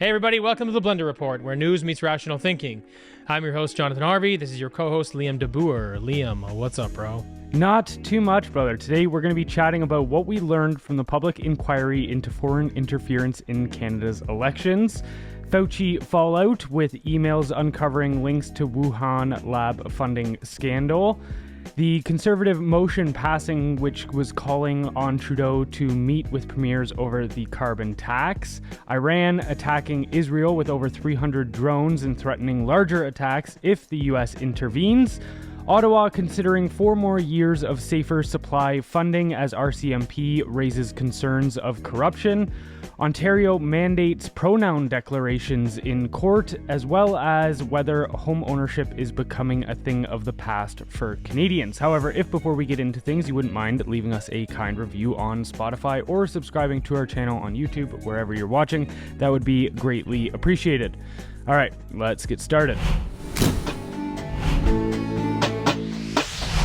Hey everybody, welcome to the Blendr Report, where news meets rational thinking. I'm your host, Jonathan Harvey. This is your co-host, Liam DeBoer. Liam, what's up, bro? Not too much, brother. Today we're going to be chatting about what we learned from the public inquiry into foreign interference in Canada's elections, Fauci fallout with emails uncovering links to Wuhan lab funding scandal, the Conservative motion passing which was calling on Trudeau to meet with premiers over the carbon tax, Iran attacking Israel with over 300 drones and threatening larger attacks if the US intervenes, Ottawa considering 4 more years of safer supply funding as RCMP raises concerns of corruption, Ontario mandates pronoun declarations in court, as well as whether homeownership is becoming a thing of the past for Canadians. However, if before we get into things, you wouldn't mind leaving us a kind review on Spotify or subscribing to our channel on YouTube, wherever you're watching, that would be greatly appreciated. All right, let's get started.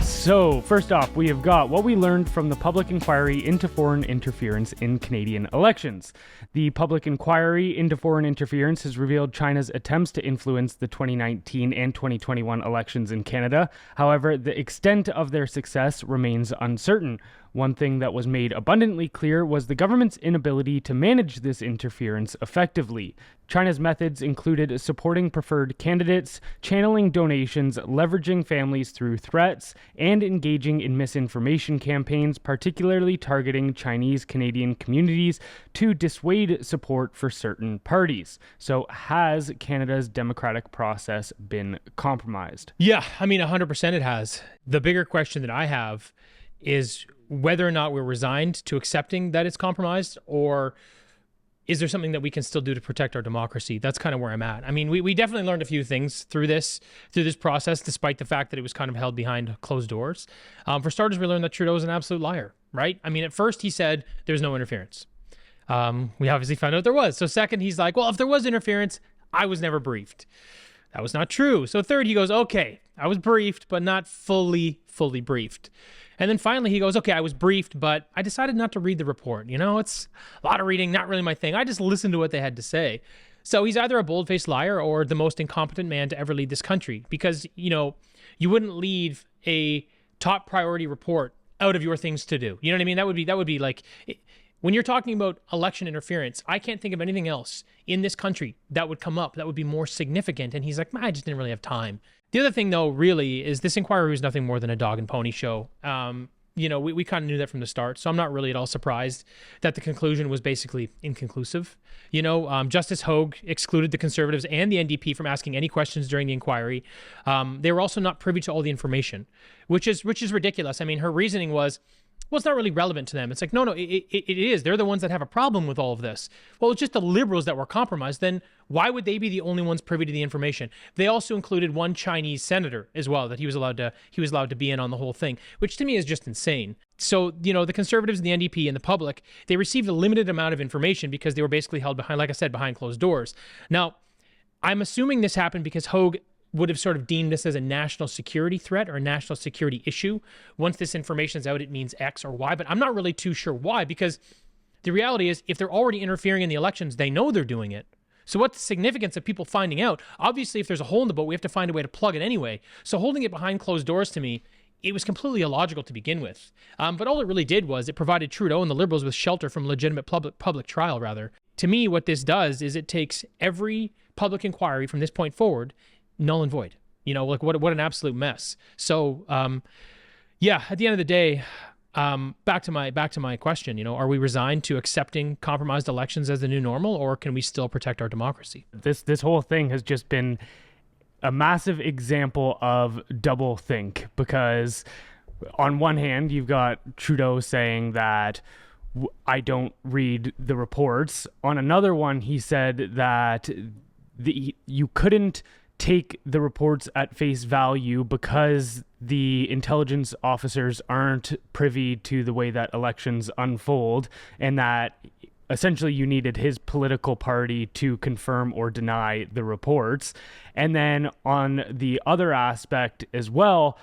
So, first off, we have got what we learned from the public inquiry into foreign interference in Canadian elections. The public inquiry into foreign interference has revealed China's attempts to influence the 2019 and 2021 elections in Canada. However, the extent of their success remains uncertain. One thing that was made abundantly clear was the government's inability to manage this interference effectively. China's methods included supporting preferred candidates, channeling donations, leveraging families through threats, and engaging in misinformation campaigns, particularly targeting Chinese Canadian communities to dissuade support for certain parties. So, has Canada's democratic process been compromised? Yeah, I mean, 100% it has. The bigger question that I have is whether or not we're resigned to accepting that it's compromised, or is there something that we can still do to protect our democracy? That's kind of where I'm at. I mean, we definitely learned a few things through this process, despite the fact that it was kind of held behind closed doors. For starters, we learned that Trudeau is an absolute liar, right? I mean, at first he said there's no interference. We obviously found out there was. So second, he's like, well, if there was interference, I was never briefed. That was not true. So third, he goes, okay, I was briefed, but not fully briefed. And then finally he goes, okay, I was briefed, but I decided not to read the report. You know, it's a lot of reading, not really my thing. I just listened to what they had to say. So he's either a bold-faced liar or the most incompetent man to ever lead this country, because, you know, you wouldn't leave a top priority report out of your things to do. You know what I mean? That would be like, when you're talking about election interference, I can't think of anything else in this country that would come up that would be more significant. And he's like, I just didn't really have time. The other thing, though, really, is this inquiry was nothing more than a dog and pony show. You know, we kind of knew that from the start, so I'm not really at all surprised that the conclusion was basically inconclusive. You know, Justice Hogue excluded the Conservatives and the NDP from asking any questions during the inquiry. They were also not privy to all the information, which is ridiculous. I mean, her reasoning was, well, it's not really relevant to them. It's like, no, it is. They're the ones that have a problem with all of this. Well, it's just the Liberals that were compromised. Then why would they be the only ones privy to the information? They also included one Chinese senator as well, that he was allowed to be in on the whole thing, which to me is just insane. So, you know, the Conservatives and the NDP and the public, they received a limited amount of information because they were basically held behind, like I said, behind closed doors. Now, I'm assuming this happened because Hogue would have sort of deemed this as a national security threat or a national security issue. Once this information is out, it means X or Y, but I'm not really too sure why, because the reality is if they're already interfering in the elections, they know they're doing it. So what's the significance of people finding out? Obviously, if there's a hole in the boat, we have to find a way to plug it anyway. So holding it behind closed doors, to me, it was completely illogical to begin with. But all it really did was it provided Trudeau and the Liberals with shelter from legitimate public trial, rather. To me, what this does is it takes every public inquiry from this point forward null and void. You know, like what an absolute mess. So, yeah, at the end of the day, back to my question, you know, are we resigned to accepting compromised elections as the new normal, or can we still protect our democracy? This whole thing has just been a massive example of doublethink, because on one hand, you've got Trudeau saying that I don't read the reports. On another one, he said that you couldn't take the reports at face value because the intelligence officers aren't privy to the way that elections unfold, and that essentially you needed his political party to confirm or deny the reports. And then on the other aspect as well,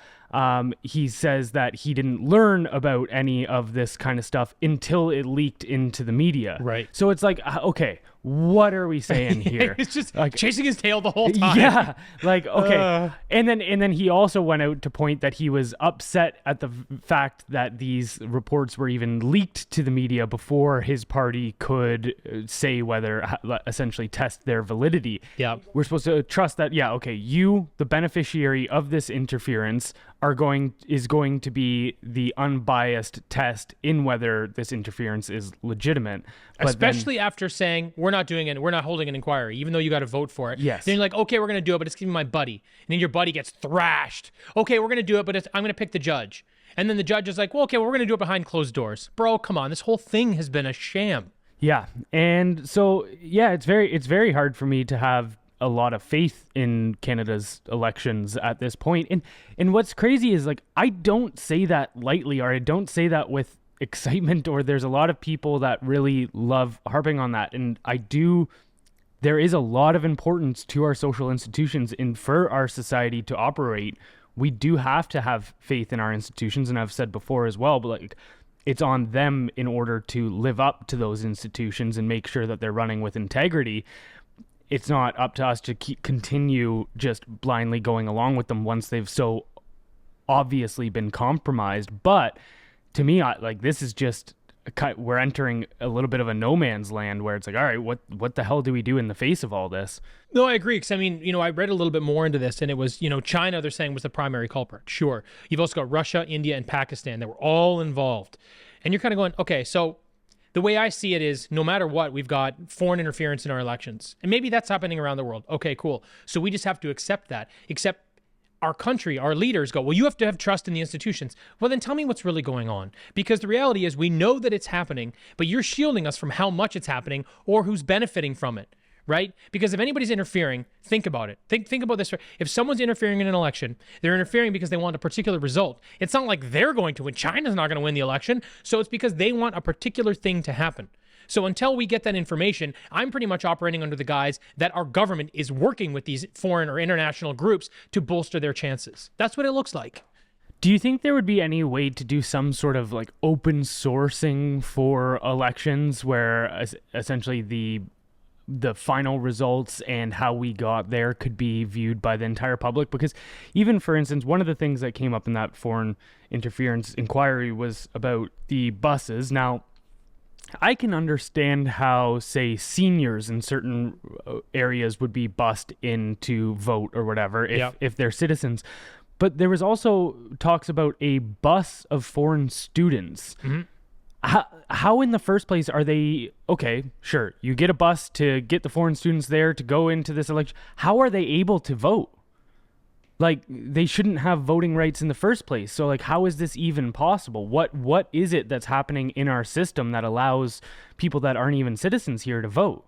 he says that he didn't learn about any of this kind of stuff until it leaked into the media. Right. So it's like, okay, what are we saying here? It's just like, chasing his tail the whole time. Yeah, like, okay. And then he also went out to point that he was upset at the fact that these reports were even leaked to the media before his party could say whether, essentially test their validity. Yeah. We're supposed to trust that, yeah, okay, you, the beneficiary of this interference, is going to be the unbiased test in whether this interference is legitimate. But especially after saying we're not doing it, we're not holding an inquiry, even though you got to vote for it. Yes. Then you're like, okay, we're gonna do it, but it's gonna be my buddy. And then your buddy gets thrashed. Okay, we're gonna do it, but I'm gonna pick the judge. And then the judge is like, well, okay, well, we're gonna do it behind closed doors. Bro, come on, this whole thing has been a sham. Yeah, and so yeah, it's very hard for me to have a lot of faith in Canada's elections at this point. And what's crazy is, like, I don't say that lightly, or I don't say that with excitement, or there's a lot of people that really love harping on that. And there is a lot of importance to our social institutions, and for our society to operate, we do have to have faith in our institutions. And I've said before as well, but like, it's on them in order to live up to those institutions and make sure that they're running with integrity. It's not up to us to continue just blindly going along with them once they've so obviously been compromised. But to me, this is just, we're entering a little bit of a no man's land where it's like, all right, what the hell do we do in the face of all this? No, I agree. Because I mean, I read a little bit more into this, and it was, China, they're saying, was the primary culprit. Sure. You've also got Russia, India, and Pakistan that were all involved. And you're kind of going, okay, so the way I see it is, no matter what, we've got foreign interference in our elections. And maybe that's happening around the world. Okay, cool. So we just have to accept that. Except our country, our leaders go, well, you have to have trust in the institutions. Well, then tell me what's really going on. Because the reality is, we know that it's happening, but you're shielding us from how much it's happening or who's benefiting from it, right? Because if anybody's interfering, think about it. Think about this. If someone's interfering in an election, they're interfering because they want a particular result. It's not like they're going to win. China's not going to win the election. So it's because they want a particular thing to happen. So until we get that information, I'm pretty much operating under the guise that our government is working with these foreign or international groups to bolster their chances. That's what it looks like. Do you think there would be any way to do some sort of like open sourcing for elections where essentially the final results and how we got there could be viewed by the entire public? Because even, for instance, one of the things that came up in that foreign interference inquiry was about the buses. Now, I can understand how, say, seniors in certain areas would be bussed in to vote or whatever if they're citizens. But there was also talks about a bus of foreign students. Mm-hmm. How in the first place are they, okay, sure, you get a bus to get the foreign students there to go into this election. How are they able to vote? Like, they shouldn't have voting rights in the first place. So, like, how is this even possible? What is it that's happening in our system that allows people that aren't even citizens here to vote?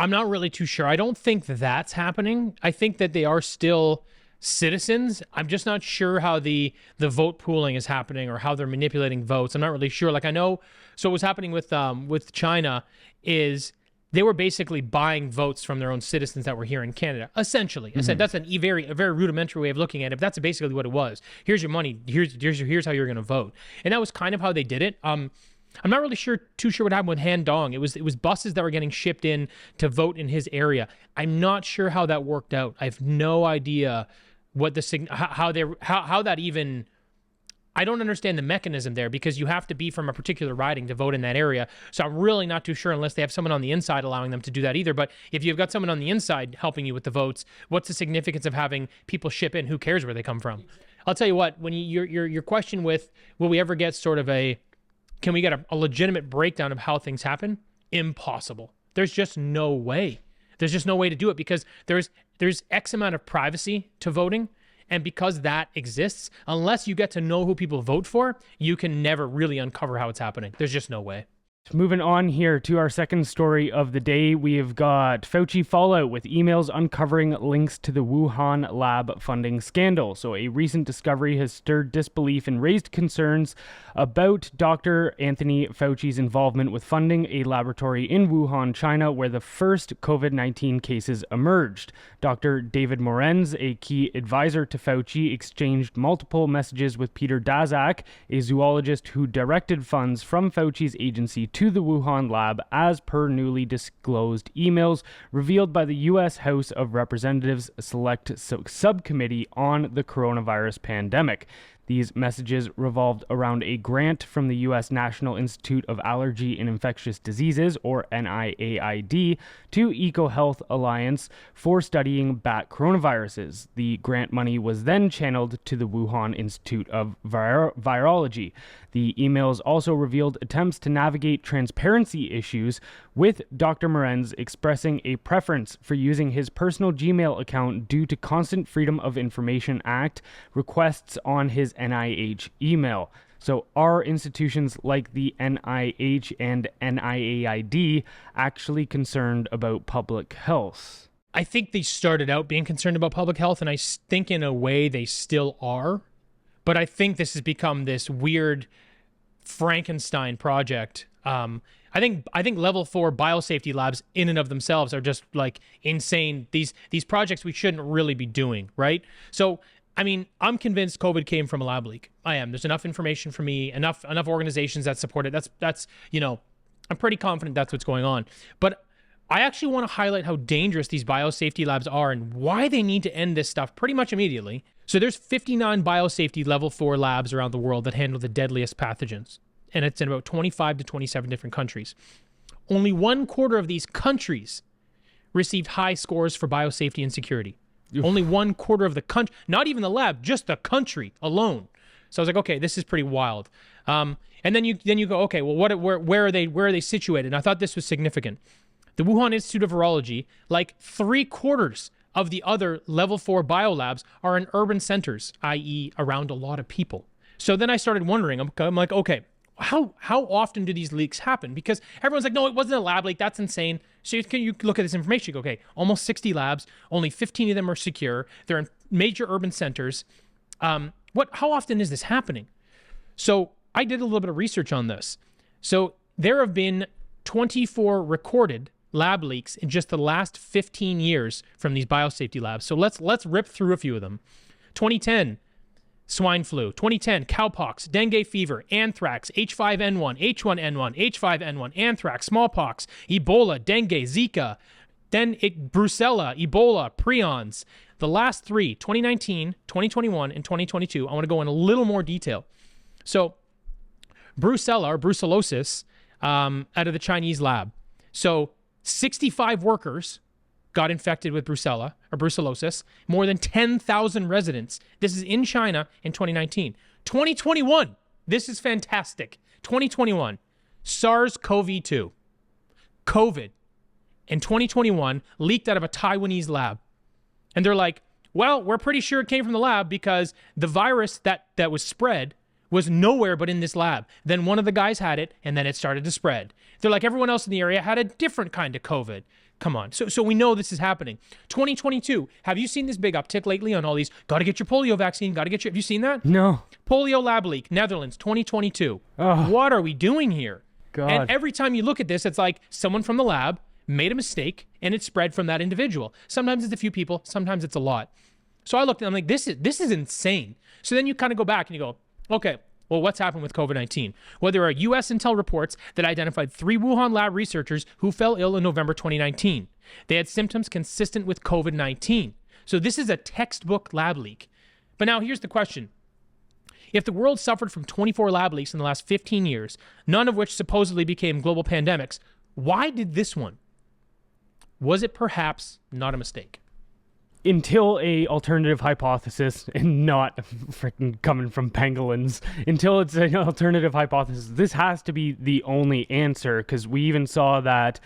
I'm not really too sure. I don't think that's happening. I think that they are still citizens. I'm just not sure how the vote pooling is happening or how they're manipulating votes. I'm not really sure. Like, I know, so what was happening with China is they were basically buying votes from their own citizens that were here in Canada, essentially. I said that's a very rudimentary way of looking at it, but that's basically what it was. Here's your money. Here's how you're going to vote. And that was kind of how they did it. I'm not really too sure what happened with Han Dong. It was buses that were getting shipped in to vote in his area. I'm not sure how that worked out. I have no idea what how that even. I don't understand the mechanism there, because you have to be from a particular riding to vote in that area. So I'm really not too sure, unless they have someone on the inside allowing them to do that either. But if you've got someone on the inside helping you with the votes, what's the significance of having people ship in? Who cares where they come from? I'll tell you what, when your question with, will we ever get sort of can we get a legitimate breakdown of how things happen? Impossible. There's just no way. There's just no way to do it, because there's X amount of privacy to voting. And because that exists, unless you get to know who people vote for, you can never really uncover how it's happening. There's just no way. Moving on here to our second story of the day, we have got Fauci fallout with emails uncovering links to the Wuhan lab funding scandal. So a recent discovery has stirred disbelief and raised concerns about Dr. Anthony Fauci's involvement with funding a laboratory in Wuhan, China, where the first COVID-19 cases emerged. Dr. David Morenz, a key advisor to Fauci, exchanged multiple messages with Peter Daszak, a zoologist who directed funds from Fauci's agency to the Wuhan lab as per newly disclosed emails revealed by the U.S. House of Representatives Select Subcommittee on the Coronavirus Pandemic. These messages revolved around a grant from the U.S. National Institute of Allergy and Infectious Diseases, or NIAID, to EcoHealth Alliance for studying bat coronaviruses. The grant money was then channeled to the Wuhan Institute of Virology. The emails also revealed attempts to navigate transparency issues, with Dr. Morenz expressing a preference for using his personal Gmail account due to Constant Freedom of Information Act requests on his NIH email. So are institutions like the NIH and NIAID actually concerned about public health? I think they started out being concerned about public health, and I think in a way they still are. But I think this has become this weird Frankenstein project. I think level 4 biosafety labs in and of themselves are just like insane. These projects we shouldn't really be doing, right? So I mean, I'm convinced COVID came from a lab leak. I am. There's enough information for me, enough organizations that support it. That's I'm pretty confident that's what's going on. But I actually want to highlight how dangerous these biosafety labs are and why they need to end this stuff pretty much immediately. So there's 59 biosafety level 4 labs around the world that handle the deadliest pathogens. And it's in about 25 to 27 different countries. Only 1/4 of these countries received high scores for biosafety and security. Only 1/4 of the country, not even the lab, just the country alone. So I was like, okay, this is pretty wild. And then you go, okay, well, where are they situated? And I thought this was significant. The Wuhan Institute of Virology, like 3/4 of the other level 4 biolabs are in urban centers, i.e. around a lot of people. So then I started wondering, I'm like, okay, how often do these leaks happen? Because everyone's like, no, it wasn't a lab leak. That's insane. So you look at this information, you go, okay, almost 60 labs, only 15 of them are secure. They're in major urban centers. How often is this happening? So I did a little bit of research on this. So there have been 24 recorded lab leaks in just the last 15 years from these biosafety labs. So let's rip through a few of them. 2010, swine flu. 2010, cowpox, dengue fever, anthrax, H5N1, H1N1, H5N1, anthrax, smallpox, Ebola, dengue, Zika, then brucella, Ebola, prions. The last three, 2019, 2021, and 2022, I want to go in a little more detail. So brucella or brucellosis out of the Chinese lab. So 65 workers got infected with brucella or brucellosis, more than 10,000 residents. This is in China in 2019. 2021, this is fantastic. 2021, SARS-CoV-2, COVID, in 2021 leaked out of a Taiwanese lab. And they're like, well, we're pretty sure it came from the lab because the virus that was spread was nowhere but in this lab. Then one of the guys had it, and then it started to spread. They're like, everyone else in the area had a different kind of COVID. Come on. So we know this is happening. 2022, have you seen this big uptick lately on all these, got to get your polio vaccine, have you seen that? No. Polio lab leak, Netherlands, 2022. Oh, what are we doing here? God. And every time you look at this, it's like someone from the lab made a mistake and it spread from that individual. Sometimes it's a few people, sometimes it's a lot. So I looked and I'm like, this is insane. So then you kind of go back and you go, okay, well, what's happened with COVID-19? Well, there are U.S. intel reports that identified 3 Wuhan lab researchers who fell ill in November 2019. They had symptoms consistent with COVID-19. So this is a textbook lab leak. But now here's the question. If the world suffered from 24 lab leaks in the last 15 years, none of which supposedly became global pandemics, why did this one? Was it perhaps not a mistake? Until a alternative hypothesis, and not freaking coming from pangolins, until it's an alternative hypothesis, this has to be the only answer, because we even saw that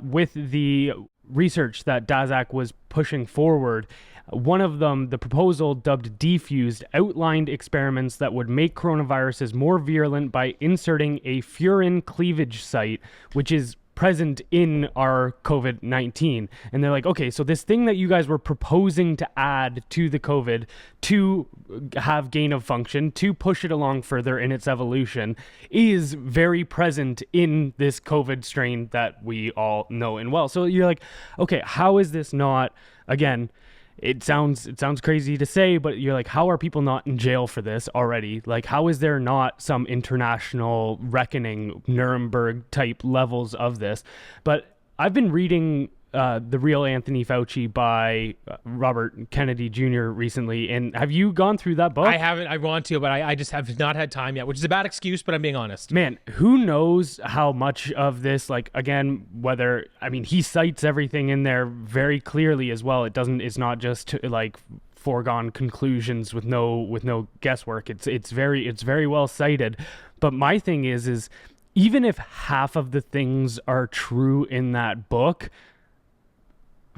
with the research that Daszak was pushing forward, one of them, the proposal dubbed Defused, outlined experiments that would make coronaviruses more virulent by inserting a furin cleavage site, which is present in our COVID-19. And they're like, okay, so this thing that you guys were proposing to add to the COVID to have gain of function, to push it along further in its evolution, is very present in this COVID strain that we all know and well. So you're like, okay, how is this not, again, it sounds crazy to say, but you're like, how are people not in jail for this already? Like, how is there not some international reckoning, Nuremberg type levels of this? But I've been reading The Real Anthony Fauci by Robert Kennedy Jr. recently, and have you gone through that book? I haven't. I want to, but I just have not had time yet, which is a bad excuse, but I'm being honest. Man, who knows how much of this, like, again, whether, I mean, he cites everything in there very clearly as well. It's not just like foregone conclusions with no guesswork. It's very well cited. But my thing is even if half of the things are true in that book,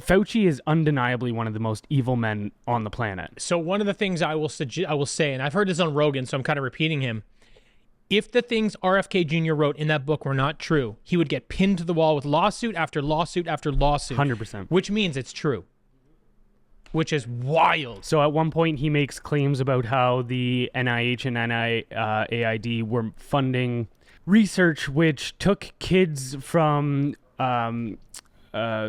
Fauci is undeniably one of the most evil men on the planet. So one of the things I will say, and I've heard this on Rogan, so I'm kind of repeating him. If the things RFK Jr. wrote in that book were not true, he would get pinned to the wall with lawsuit after lawsuit after lawsuit. 100%. Which means it's true. Which is wild. So at one point he makes claims about how the NIH and NIAID were funding research which took kids from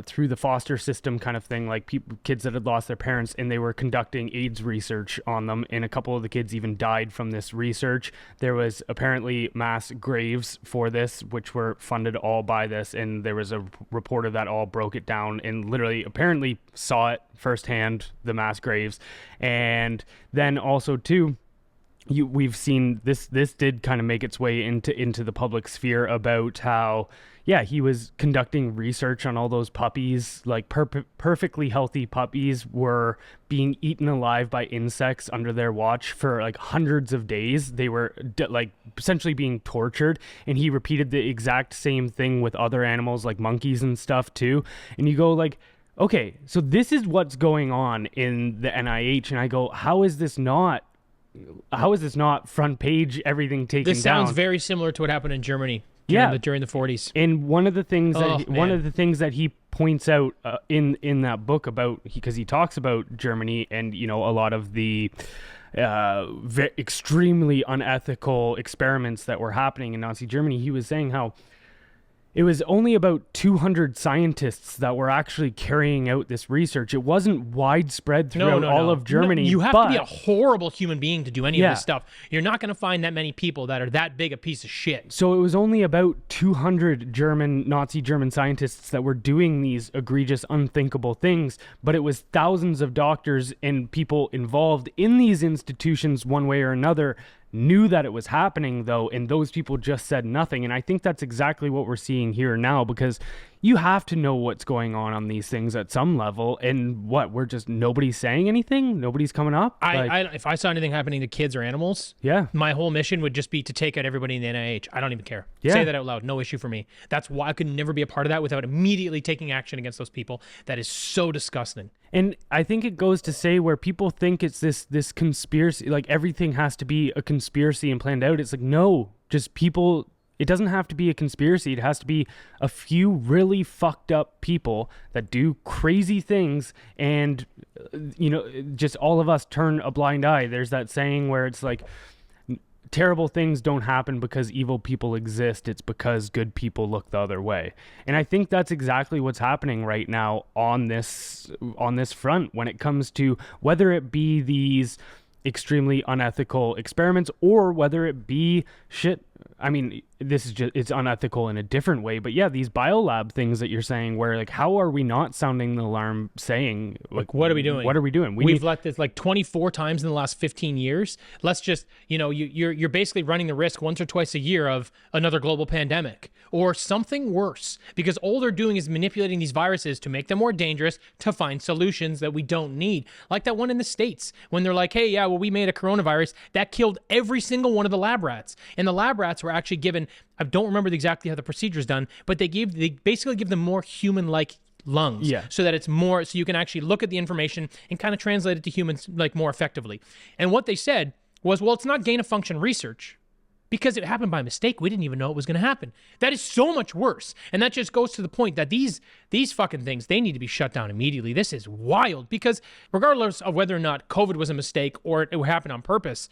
through the foster system kind of thing, like kids that had lost their parents, and they were conducting AIDS research on them, and a couple of the kids even died from this research. There was apparently mass graves for this, which were funded all by this, and there was a reporter that all broke it down and literally apparently saw it firsthand, the mass graves. And then also too, we've seen this did kind of make its way into the public sphere about how, yeah, he was conducting research on all those puppies, like perfectly healthy puppies were being eaten alive by insects under their watch for like hundreds of days. They were like essentially being tortured, and he repeated the exact same thing with other animals like monkeys and stuff too. And you go like, okay, so this is what's going on in the NIH, and I go, how is this not front page everything taken down? This sounds very similar to what happened in Germany during the 40s. And one of the things that he points out in that book about, because he talks about Germany and, you know, a lot of the extremely unethical experiments that were happening in Nazi Germany, he was saying how it was only about 200 scientists that were actually carrying out this research. It wasn't widespread throughout all of Germany. No, you have to be a horrible human being to do any of this stuff. You're not going to find that many people that are that big a piece of shit. So it was only about 200 Nazi German scientists that were doing these egregious, unthinkable things, but it was thousands of doctors and people involved in these institutions one way or another knew that it was happening, though, and those people just said nothing. And I think that's exactly what we're seeing here now, because you have to know what's going on these things at some level. And nobody's saying anything? Nobody's coming up? If I saw anything happening to kids or animals, my whole mission would just be to take out everybody in the NIH. I don't even care. Say that out loud. No issue for me. That's why I could never be a part of that without immediately taking action against those people. That is so disgusting. And I think it goes to say where people think it's this conspiracy, like everything has to be a conspiracy and planned out. It's like, no, just people. It doesn't have to be a conspiracy. It has to be a few really fucked up people that do crazy things, and, you know, just all of us turn a blind eye. There's that saying where it's like, terrible things don't happen because evil people exist. It's because good people look the other way. And I think that's exactly what's happening right now on this front when it comes to whether it be these extremely unethical experiments or whether it be shit. I mean, this is just, it's unethical in a different way, but yeah, these biolab things that you're saying where, like, how are we not sounding the alarm saying, like, what are we doing? What are we doing? We've let this like 24 times in the last 15 years. Let's just, you know, you're basically running the risk once or twice a year of another global pandemic or something worse, because all they're doing is manipulating these viruses to make them more dangerous, to find solutions that we don't need. Like that one in the States when they're like, hey, yeah, well, we made a coronavirus that killed every single one of the lab rats. And the lab rats were actually given, I don't remember exactly how the procedure is done, but they basically give them more human-like lungs, so that it's more, so you can actually look at the information and kind of translate it to humans like more effectively. And what they said was, well, it's not gain-of-function research because it happened by mistake. We didn't even know it was going to happen. That is so much worse. And that just goes to the point that these fucking things, they need to be shut down immediately. This is wild, because regardless of whether or not COVID was a mistake or it happened on purpose,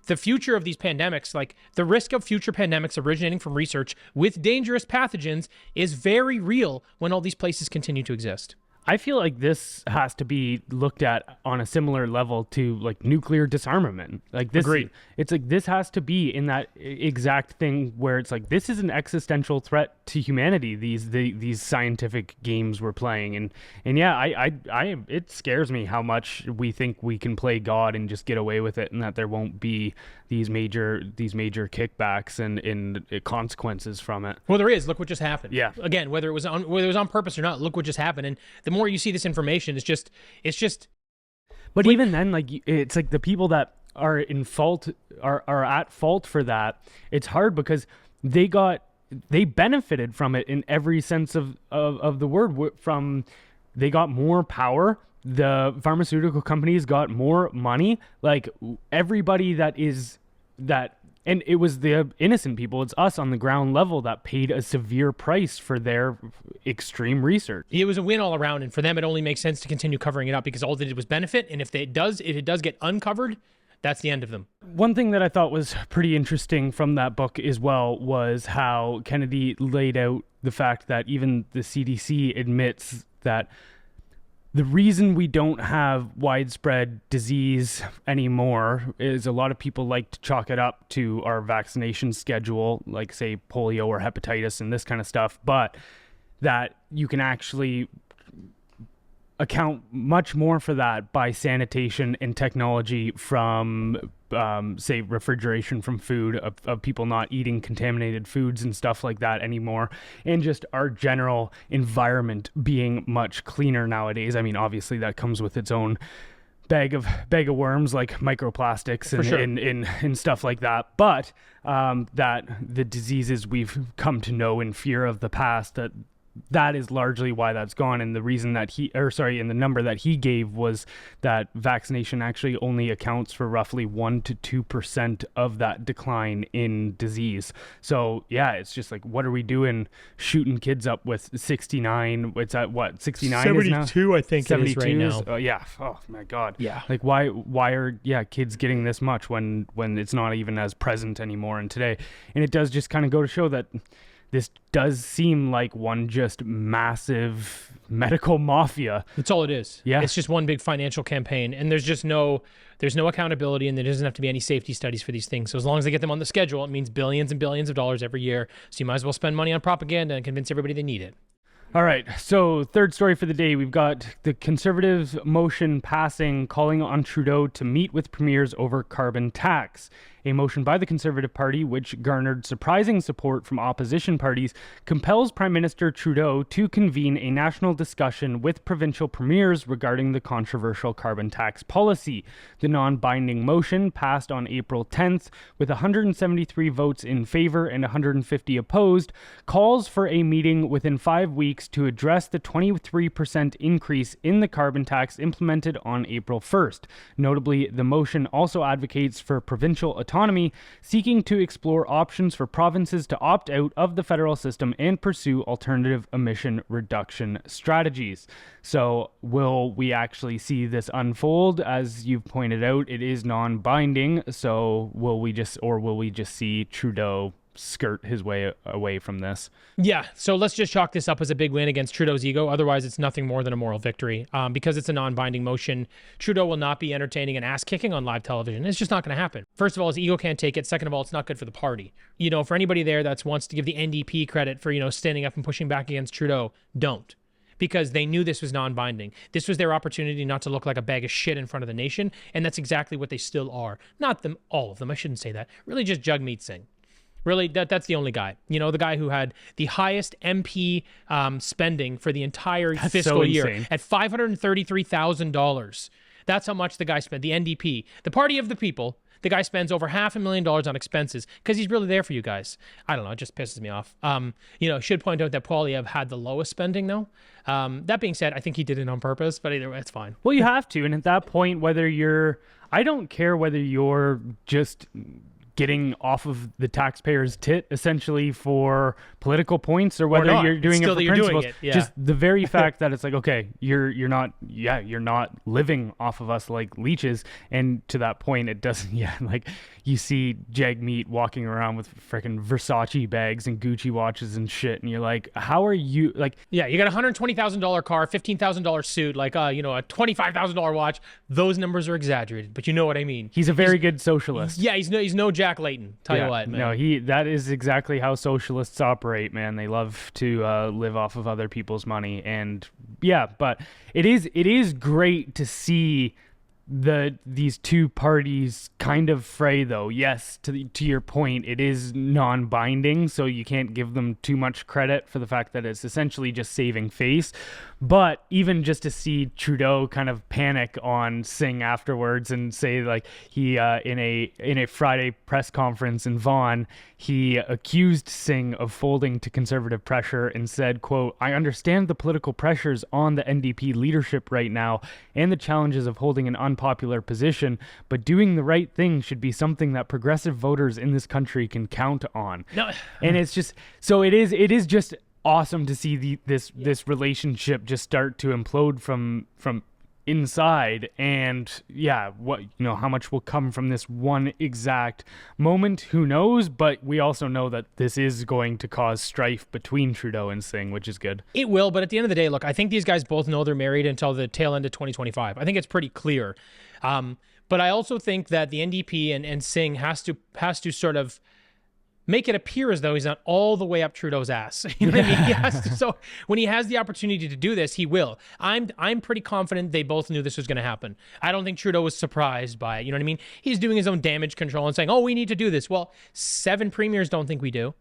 the future of these pandemics, like the risk of future pandemics originating from research with dangerous pathogens, is very real when all these places continue to exist. I feel like this has to be looked at on a similar level to like nuclear disarmament. Like this, Agreed. It's like this has to be in that exact thing where it's like this is an existential threat to humanity. These scientific games we're playing, and yeah, I it scares me how much we think we can play God and just get away with it, and that there won't be these major kickbacks and consequences from it. Well, there is. Look what just happened. Yeah. Again, whether it was on purpose or not, look what just happened. And the more you see this information, it's just. But even then, like it's like the people that are in fault are at fault for that. It's hard because they benefited from it in every sense of the word. They got more power. The pharmaceutical companies got more money. Like everybody and it was the innocent people. It's us on the ground level that paid a severe price for their extreme research. It was a win all around, and for them, it only makes sense to continue covering it up because all they did was benefit. And if it does get uncovered, that's the end of them. One thing that I thought was pretty interesting from that book as well was how Kennedy laid out the fact that even the CDC admits that the reason we don't have widespread disease anymore is a lot of people like to chalk it up to our vaccination schedule, like say polio or hepatitis and this kind of stuff, but that you can actually account much more for that by sanitation and technology from say refrigeration from food, of people not eating contaminated foods and stuff like that anymore, and just our general environment being much cleaner nowadays. I mean, obviously that comes with its own bag of worms like microplastics and stuff like that, but that the diseases we've come to know and fear of the past, that is largely why that's gone. And the reason that and the number that he gave was that vaccination actually only accounts for roughly 1 to 2% of that decline in disease. So yeah, it's just like, what are we doing shooting kids up with 69? It's at what, 69 72, I think 72 it is right now. Yeah. Oh my God. Yeah. Like why are kids getting this much when it's not even as present anymore in today? And it does just kind of go to show that this does seem like one just massive medical mafia. That's all it is. Yeah. It's just one big financial campaign, and there's no accountability, and there doesn't have to be any safety studies for these things. So as long as they get them on the schedule, it means billions and billions of dollars every year. So you might as well spend money on propaganda and convince everybody they need it. All right, so third story for the day, we've got the Conservative motion passing, calling on Trudeau to meet with premiers over carbon tax. A motion by the Conservative Party, which garnered surprising support from opposition parties, compels Prime Minister Trudeau to convene a national discussion with provincial premiers regarding the controversial carbon tax policy. The non-binding motion passed on April 10th with 173 votes in favor and 150 opposed, calls for a meeting within 5 weeks to address the 23% increase in the carbon tax implemented on April 1st. Notably, the motion also advocates for provincial autonomy, seeking to explore options for provinces to opt out of the federal system and pursue alternative emission reduction strategies. So will we actually see this unfold? As you've pointed out, it is non-binding. So will we just see Trudeau skirt his way away from this? Yeah, so let's just chalk this up as a big win against Trudeau's ego. Otherwise, it's nothing more than a moral victory. Because it's a non-binding motion, Trudeau will not be entertaining an ass-kicking on live television. It's just not going to happen. First of all, his ego can't take it. Second of all, it's not good for the party. For anybody there that wants to give the NDP credit for, standing up and pushing back against Trudeau, don't. Because they knew this was non-binding. This was their opportunity not to look like a bag of shit in front of the nation, and that's exactly what they still are. Not them, all of them, I shouldn't say that. Really just Jagmeet Singh. Really, that's the only guy. The guy who had the highest MP spending for the entire fiscal year at $533,000. That's how much the guy spent. The NDP, the Party of the People, the guy spends over $500,000 on expenses because he's really there for you guys. I don't know. It just pisses me off. Should point out that Poilievre had the lowest spending though. That being said, I think he did it on purpose, but either way, it's fine. Well, you have to. And at that point, I don't care whether you're just getting off of the taxpayer's tit essentially for political points, or whether you're doing still it for you're principles. doing it, yeah. Just the very fact that it's like, okay, you're not living off of us like leeches. And to that point, it doesn't. Yeah, like you see Jagmeet walking around with freaking Versace bags and Gucci watches and shit, and you're like, how are you like? Yeah, you got a $120,000 car, $15,000 suit, like a $25,000 watch. Those numbers are exaggerated, but you know what I mean. He's a very good socialist. Yeah, he's no Jack Layton. Tell you what, man. No, that is exactly how socialists operate, man. They love to live off of other people's money, and yeah, but it is great to see these two parties kind of fray, though. Yes, to your point, it is non-binding, so you can't give them too much credit for the fact that it's essentially just saving face. But even just to see Trudeau kind of panic on Singh afterwards and say, like, he in a Friday press conference in Vaughan, he accused Singh of folding to conservative pressure and said, quote, "I understand the political pressures on the NDP leadership right now and the challenges of holding an unpopular position, but doing the right thing should be something that progressive voters in this country can count on." No. And it's just, so it is just awesome to see this relationship just start to implode from inside. And yeah, what, how much will come from this one exact moment, who knows? But we also know that this is going to cause strife between Trudeau and Singh, which is good. It will, but at the end of the day, look, I think these guys both know they're married until the tail end of 2025. I think it's pretty clear. But I also think that the NDP and Singh has to sort of make it appear as though he's not all the way up Trudeau's ass. You know what I mean? He has to, so when he has the opportunity to do this, he will. I'm pretty confident they both knew this was going to happen. I don't think Trudeau was surprised by it. You know what I mean? He's doing his own damage control and saying, "Oh, we need to do this." Well, 7 premiers don't think we do.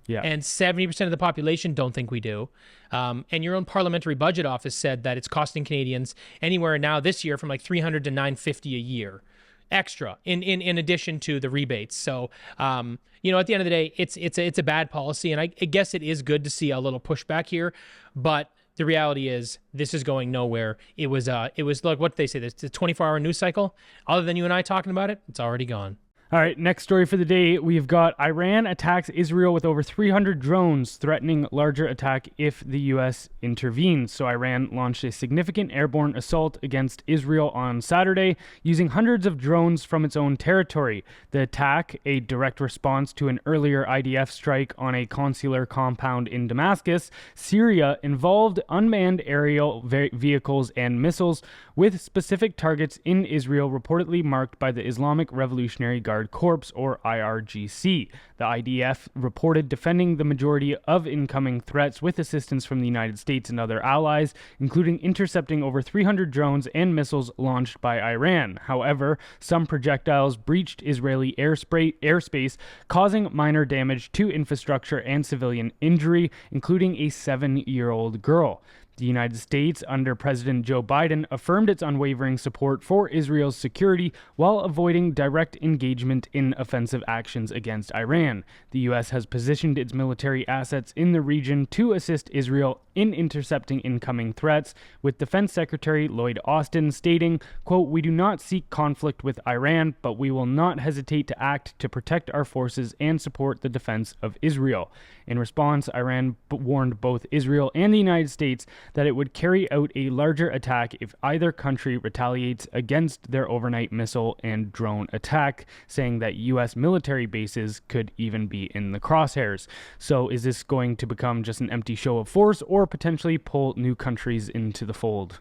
Yeah. And 70% of the population don't think we do. And your own parliamentary budget office said that it's costing Canadians anywhere now this year from like $300 to $950 a year extra in addition to the rebates. So, at the end of the day, it's a bad policy. And I guess it is good to see a little pushback here, but the reality is this is going nowhere. It was like, what they say, this a 24-hour news cycle. Other than you and I talking about it, it's already gone. All right, next story for the day. We've got Iran attacks Israel with over 300 drones, threatening larger attack if the U.S. intervenes. So Iran launched a significant airborne assault against Israel on Saturday, using hundreds of drones from its own territory. The attack, a direct response to an earlier IDF strike on a consular compound in Damascus, Syria, involved unmanned aerial vehicles and missiles with specific targets in Israel, reportedly marked by the Islamic Revolutionary Guard Corps, or IRGC. The IDF reported defending the majority of incoming threats with assistance from the United States and other allies, including intercepting over 300 drones and missiles launched by Iran. However, some projectiles breached Israeli airspace, causing minor damage to infrastructure and civilian injury, including a 7-year-old girl. The United States, under President Joe Biden, affirmed its unwavering support for Israel's security while avoiding direct engagement in offensive actions against Iran. The U.S. has positioned its military assets in the region to assist Israel in intercepting incoming threats, with Defense Secretary Lloyd Austin stating, quote, "We do not seek conflict with Iran, but we will not hesitate to act to protect our forces and support the defense of Israel." In response, Iran warned both Israel and the United States that it would carry out a larger attack if either country retaliates against their overnight missile and drone attack, saying that U.S. military bases could even be in the crosshairs. So is this going to become just an empty show of force, or potentially pull new countries into the fold?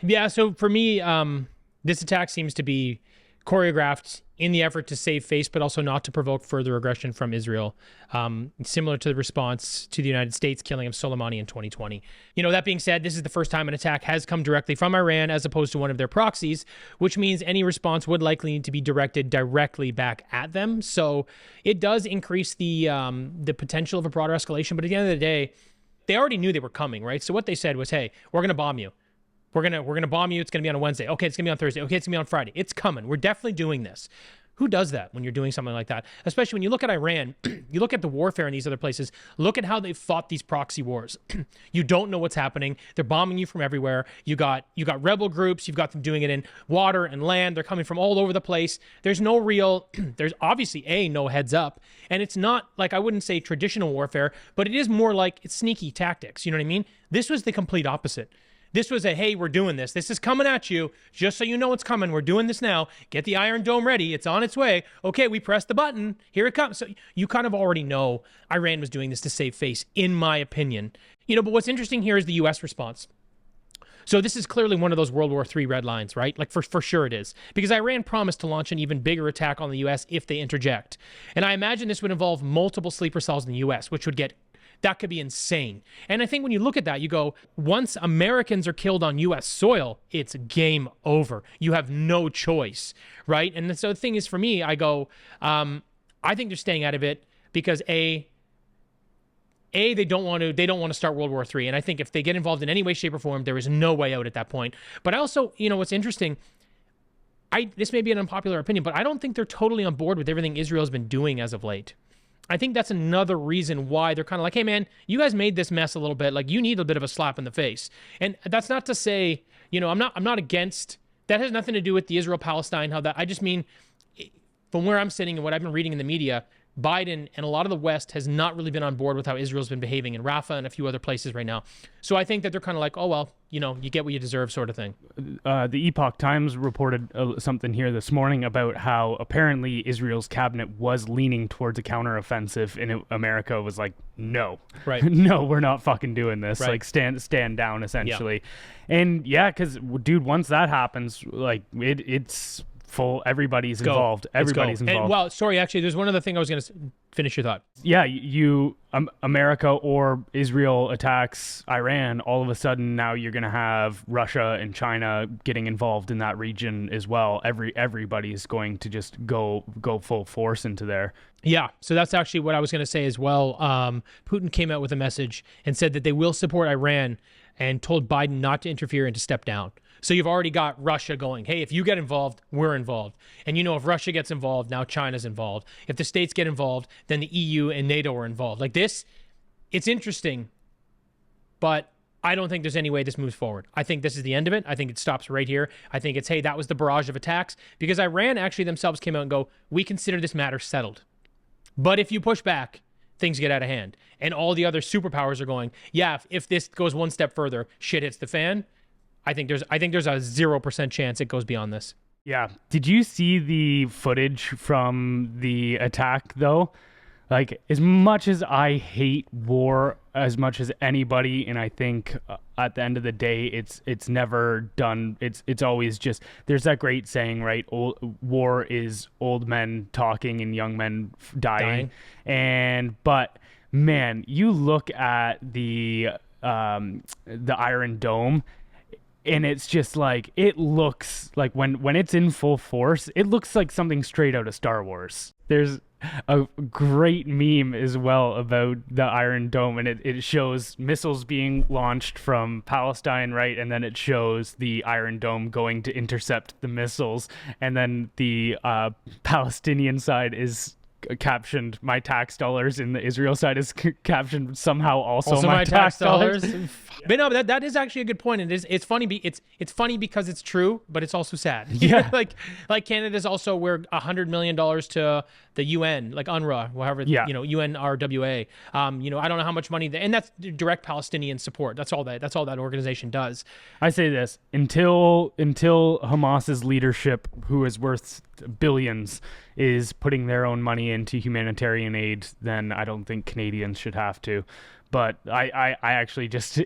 Yeah, so for me, this attack seems to be choreographed in the effort to save face, but also not to provoke further aggression from Israel, similar to the response to the United States killing of Soleimani in 2020. That being said, this is the first time an attack has come directly from Iran as opposed to one of their proxies, which means any response would likely need to be directed directly back at them. So it does increase the potential of a broader escalation, but at the end of the day, they already knew they were coming, right? So what they said was, "Hey, we're going to bomb you. We're gonna bomb you. It's gonna be on a Wednesday. Okay, it's gonna be on Thursday. Okay, it's gonna be on Friday. It's coming. We're definitely doing this." Who does that when you're doing something like that? Especially when you look at Iran, you look at the warfare in these other places, look at how they fought these proxy wars. You don't know what's happening. They're bombing you from everywhere. You got rebel groups. You've got them doing it in water and land. They're coming from all over the place. There's no real, there's obviously no heads up. And it's not like, I wouldn't say traditional warfare, but it is more like it's sneaky tactics. You know what I mean? This was the complete opposite. This was a, hey, we're doing this. This is coming at you. Just so you know it's coming. We're doing this now. Get the Iron Dome ready. It's on its way. Okay, we press the button. Here it comes. So you kind of already know Iran was doing this to save face, in my opinion. But what's interesting here is the U.S. response. So this is clearly one of those World War III red lines, right? Like for sure it is. Because Iran promised to launch an even bigger attack on the U.S. if they interject. And I imagine this would involve multiple sleeper cells in the U.S., which would get that could be insane. And I think when you look at that, you go, once Americans are killed on U.S. soil, it's game over. You have no choice, right? And so the thing is, for me, I go, I think they're staying out of it because they don't want to start World War III. And I think if they get involved in any way, shape, or form, there is no way out at that point. But I also, what's interesting, this may be an unpopular opinion, but I don't think they're totally on board with everything Israel's been doing as of late. I think that's another reason why they're kind of like, hey, man, you guys made this mess a little bit. Like, you need a bit of a slap in the face. And that's not to say, I'm not against, that has nothing to do with the Israel-Palestine, I just mean, from where I'm sitting and what I've been reading in the media, Biden and a lot of the West has not really been on board with how Israel's been behaving in Rafah and a few other places right now. So I think that they're kind of like, oh, well, you get what you deserve sort of thing. The Epoch Times reported something here this morning about how apparently Israel's cabinet was leaning towards a counteroffensive, and America was like, no, right. No, we're not fucking doing this. Right. Like stand down essentially. Yeah. And yeah, because dude, once that happens, like it's full. Everybody's involved. Everybody's involved. And, well, sorry, actually, there's one other thing I was going to finish your thought. Yeah, America or Israel attacks Iran, all of a sudden now you're going to have Russia and China getting involved in that region as well. Everybody's going to just go full force into there. Yeah, so that's actually what I was going to say as well. Putin came out with a message and said that they will support Iran and told Biden not to interfere and to step down. So you've already got Russia going, hey, if you get involved, we're involved. And if Russia gets involved, now China's involved. If the states get involved, then the EU and NATO are involved. Like this, it's interesting, but I don't think there's any way this moves forward. I think this is the end of it. I think it stops right here. I think it's, hey, that was the barrage of attacks, because Iran actually themselves came out and go, we consider this matter settled. But if you push back, things get out of hand. And all the other superpowers are going, yeah, if this goes one step further, shit hits the fan. I think there's a 0% chance it goes beyond this. Yeah. Did you see the footage from the attack though? Like, as much as I hate war as much as anybody, and I think at the end of the day, it's never done. It's always just, there's that great saying, right? War is old men talking and young men dying. But man, you look at the Iron Dome, and it's just like, it looks like when it's in full force, it looks like something straight out of Star Wars. There's a great meme as well about the Iron Dome, and it shows missiles being launched from Palestine, right? And then it shows the Iron Dome going to intercept the missiles, and then the Palestinian side is captioned "my tax dollars," and the Israel side is captioned somehow also my tax dollars. But no, that is actually a good point. And it's funny. It's funny because it's true, but it's also sad. Yeah, like Canada's also, we're $100 million to the UN, like UNRWA, whatever. Yeah. UNRWA. I don't know how much money and that's direct Palestinian support. That's all that organization does. I say this, until Hamas's leadership, who is worth billions, is putting their own money into humanitarian aid, then I don't think Canadians should have to. But I actually just,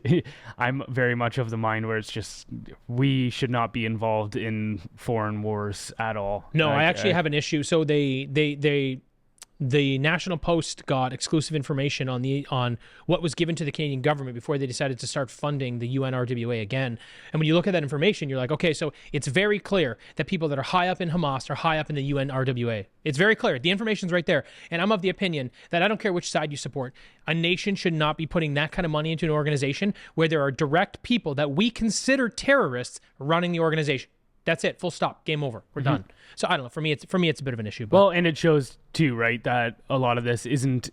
I'm very much of the mind where it's just, we should not be involved in foreign wars at all. No, I actually have an issue. So the National Post got exclusive information on what was given to the Canadian government before they decided to start funding the UNRWA again. And when you look at that information, you're like, okay, so it's very clear that people that are high up in Hamas are high up in the UNRWA. It's very clear. The information's right there. And I'm of the opinion that I don't care which side you support, a nation should not be putting that kind of money into an organization where there are direct people that we consider terrorists running the organization. That's it. Full stop. Game over. We're done. So I don't know. For me, it's a bit of an issue. But. Well, and it shows too, right, that a lot of this isn't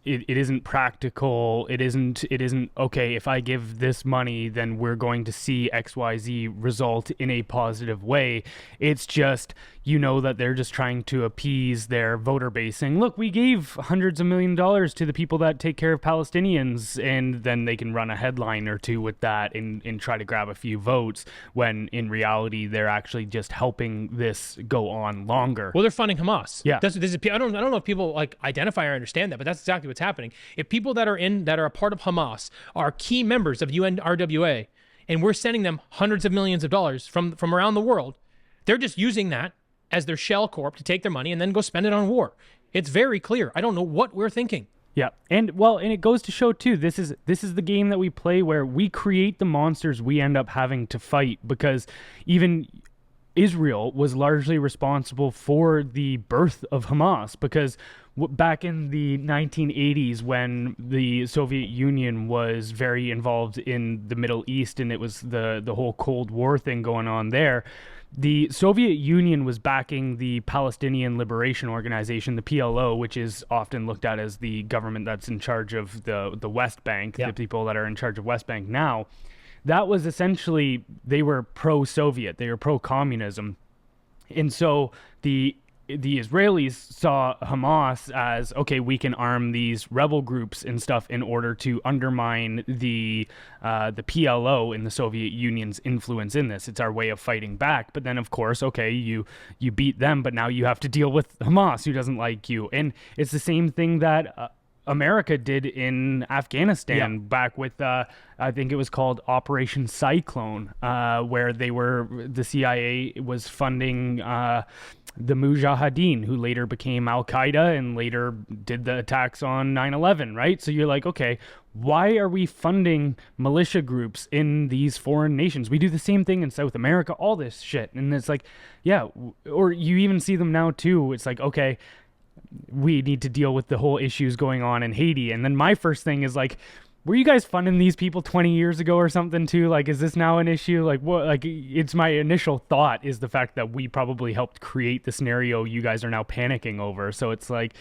practical. It isn't okay, if I give this money, then we're going to see XYZ result in a positive way. It's just, that they're just trying to appease their voter base, saying, look, we gave hundreds of $millions to the people that take care of Palestinians, and then they can run a headline or two with that and try to grab a few votes, when in reality they're actually just helping this go on longer. Well, they're funding Hamas. Yeah. I don't know if people like identify or understand that, but that's exactly what's happening. If people that are a part of Hamas are key members of UNRWA, and we're sending them hundreds of millions of dollars from around the world, they're just using that as their shell corp to take their money and then go spend it on war. It's very clear. I don't know what we're thinking. Yeah. And it goes to show too, this is the game that we play, where we create the monsters we end up having to fight, because even Israel was largely responsible for the birth of Hamas, because back in the 1980s, when the Soviet Union was very involved in the Middle East, and it was the whole Cold War thing going on there, the Soviet Union was backing the Palestinian Liberation Organization, the PLO, which is often looked at as the government that's in charge of the West Bank, the people that are in charge of West Bank now. That was essentially, they were pro-Soviet, they were pro-communism. And so the Israelis saw Hamas as, okay, we can arm these rebel groups and stuff in order to undermine the PLO and the Soviet Union's influence in this. It's our way of fighting back. But then, of course, okay, you beat them, but now you have to deal with Hamas, who doesn't like you. And it's the same thing that America did in Afghanistan back with, I think it was called Operation Cyclone, where the CIA was funding the Mujahideen, who later became Al-Qaeda and later did the attacks on 9/11, right? So you're like, okay, why are we funding militia groups in these foreign nations? We do the same thing in South America, all this shit. And it's like, yeah, or you even see them now too. It's like, okay, we need to deal with the whole issues going on in Haiti. And then my first thing is like, were you guys funding these people 20 years ago or something too? Like, is this now an issue? Like, what? Like, it's my initial thought is the fact that we probably helped create the scenario you guys are now panicking over. So it's like,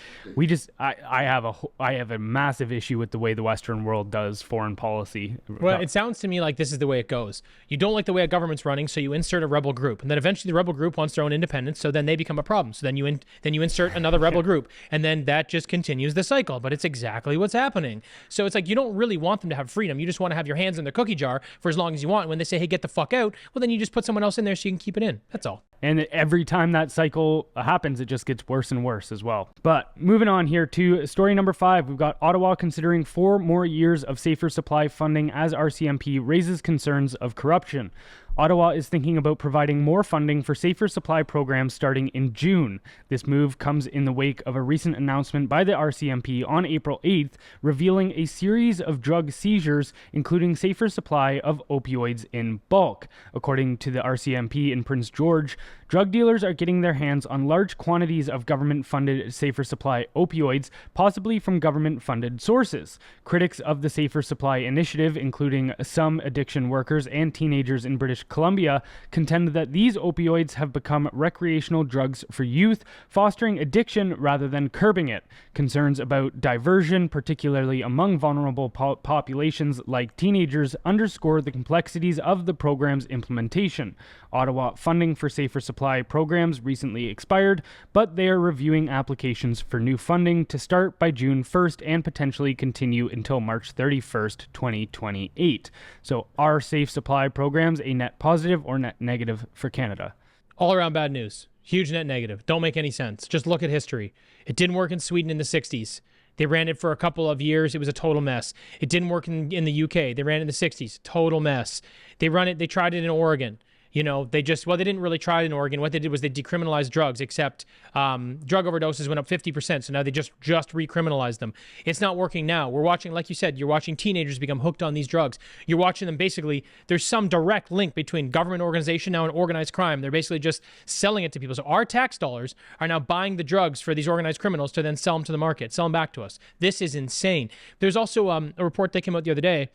I have a massive issue with the way the Western world does foreign policy. Well, it sounds to me like this is the way it goes. You don't like the way a government's running, so you insert a rebel group, and then eventually the rebel group wants their own independence, so then they become a problem. So then you insert another rebel group, and then that just continues the cycle. But it's exactly what's happening. So it's like, you don't really want them to have freedom. You just want to have your hands in their cookie jar for as long as you want. When they say, hey, get the fuck out, well, then you just put someone else in there so you can keep it in. That's all. And every time that cycle happens, it just gets worse and worse as well. But moving on here to story number 5, we've got Ottawa considering 4 more years of safer supply funding as RCMP raises concerns of corruption. Ottawa is thinking about providing more funding for safer supply programs starting in June. This move comes in the wake of a recent announcement by the RCMP on April 8th, revealing a series of drug seizures, including safer supply of opioids in bulk. According to the RCMP in Prince George, drug dealers are getting their hands on large quantities of government-funded safer supply opioids, possibly from government-funded sources. Critics of the Safer Supply Initiative, including some addiction workers and teenagers in British Columbia, contend that these opioids have become recreational drugs for youth, fostering addiction rather than curbing it. Concerns about diversion, particularly among vulnerable populations like teenagers, underscore the complexities of the program's implementation. Ottawa funding for safer supply programs recently expired, but they are reviewing applications for new funding to start by June 1st and potentially continue until March 31st, 2028. So are safe supply programs a net positive or net negative for Canada? All around bad news. Huge net negative. Don't make any sense. Just look at history. It didn't work in Sweden in the 60s. They ran it for a couple of years. It was a total mess. It didn't work in the UK. They ran it in the 60s. Total mess. They tried it in Oregon. You know, they didn't really try it in Oregon. What they did was they decriminalized drugs, except drug overdoses went up 50%. So now they just recriminalized them. It's not working now. We're watching, like you said, you're watching teenagers become hooked on these drugs. You're watching them basically, there's some direct link between government organization now and organized crime. They're basically just selling it to people. So our tax dollars are now buying the drugs for these organized criminals to then sell them to the market, sell them back to us. This is insane. There's also a report that came out the other day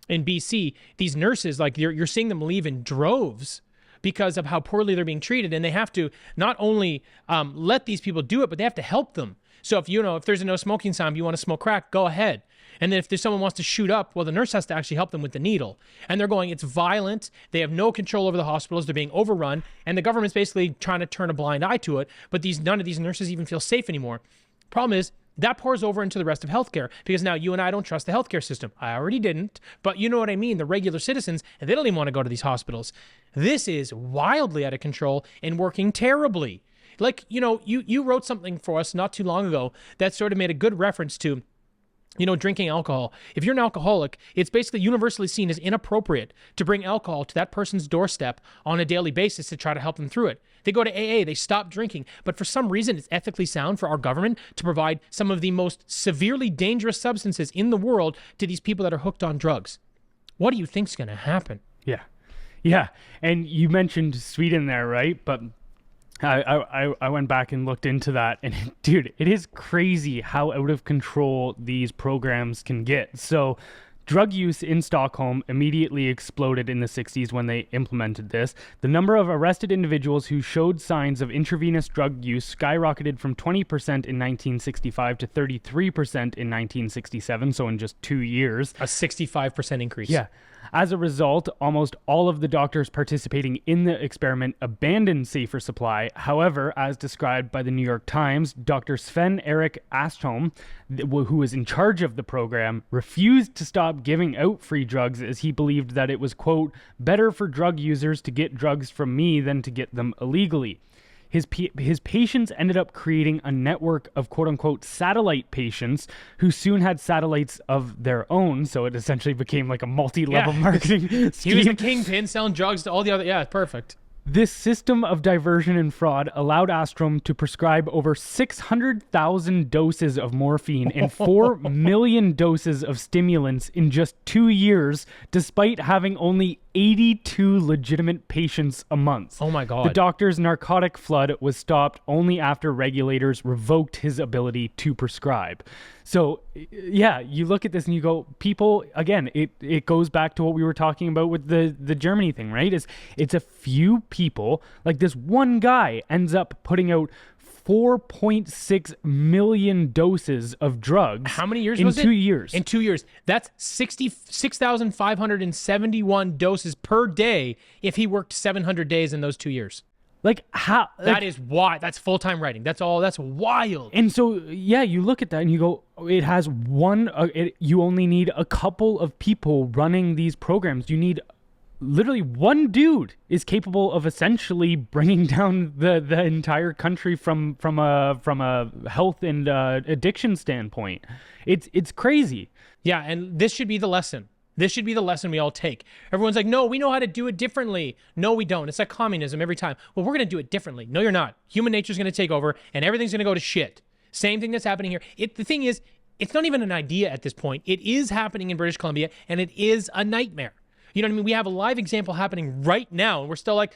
in BC, these nurses, like you're seeing them leave in droves because of how poorly they're being treated. And they have to not only let these people do it, but they have to help them. So if there's a no smoking sign, you want to smoke crack, go ahead. And then if there's someone wants to shoot up, well, the nurse has to actually help them with the needle. And they're going, it's violent. They have no control over the hospitals. They're being overrun. And the government's basically trying to turn a blind eye to it. But none of these nurses even feel safe anymore. Problem is, that pours over into the rest of healthcare, because now you and I don't trust the healthcare system. I already didn't, but you know what I mean? The regular citizens, and they don't even want to go to these hospitals. This is wildly out of control and working terribly. Like, you wrote something for us not too long ago that sort of made a good reference to, drinking alcohol. If you're an alcoholic, it's basically universally seen as inappropriate to bring alcohol to that person's doorstep on a daily basis to try to help them through it. They go to AA, they stop drinking, but for some reason it's ethically sound for our government to provide some of the most severely dangerous substances in the world to these people that are hooked on drugs. What do you think's going to happen? Yeah. And you mentioned Sweden there, right? But I went back and looked into that, and dude, it is crazy how out of control these programs can get. So drug use in Stockholm immediately exploded in the 60s when they implemented this. The number of arrested individuals who showed signs of intravenous drug use skyrocketed from 20% in 1965 to 33% in 1967, so in just 2 years. A 65% increase. Yeah. As a result, almost all of the doctors participating in the experiment abandoned safer supply. However, as described by the New York Times, Dr. Sven Erik Astholm, who was in charge of the program, refused to stop giving out free drugs as he believed that it was, quote, better for drug users to get drugs from me than to get them illegally. His patients ended up creating a network of quote-unquote satellite patients who soon had satellites of their own, so it essentially became like a multi-level marketing scheme. He was the kingpin selling drugs to all the other... Yeah, perfect. This system of diversion and fraud allowed Astrom to prescribe over 600,000 doses of morphine and 4 million doses of stimulants in just 2 years, despite having only 82 legitimate patients a month. Oh my God. The doctor's narcotic flood was stopped only after regulators revoked his ability to prescribe. So, yeah, you look at this and you go, people, again, it goes back to what we were talking about with the Germany thing, right? It's a few people, like this one guy ends up putting out 4.6 million doses of drugs. How many years in was it? 2 years. In 2 years. That's 6,571 doses per day if he worked 700 days in those 2 years. Like how? That is why. That's full-time writing. That's all. That's wild. And so, yeah, you look at that and you go, it has one. You only need a couple of people running these programs. You need literally one dude is capable of essentially bringing down the entire country from a health and addiction standpoint. It's crazy. Yeah, and this should be the lesson. This should be the lesson we all take. Everyone's like, no, we know how to do it differently. No, we don't. It's like communism every time. Well, we're going to do it differently. No, you're not. Human nature's going to take over and everything's going to go to shit. Same thing that's happening here. The thing is, it's not even an idea at this point. It is happening in British Columbia and it is a nightmare. You know what I mean? We have a live example happening right now and we're still like,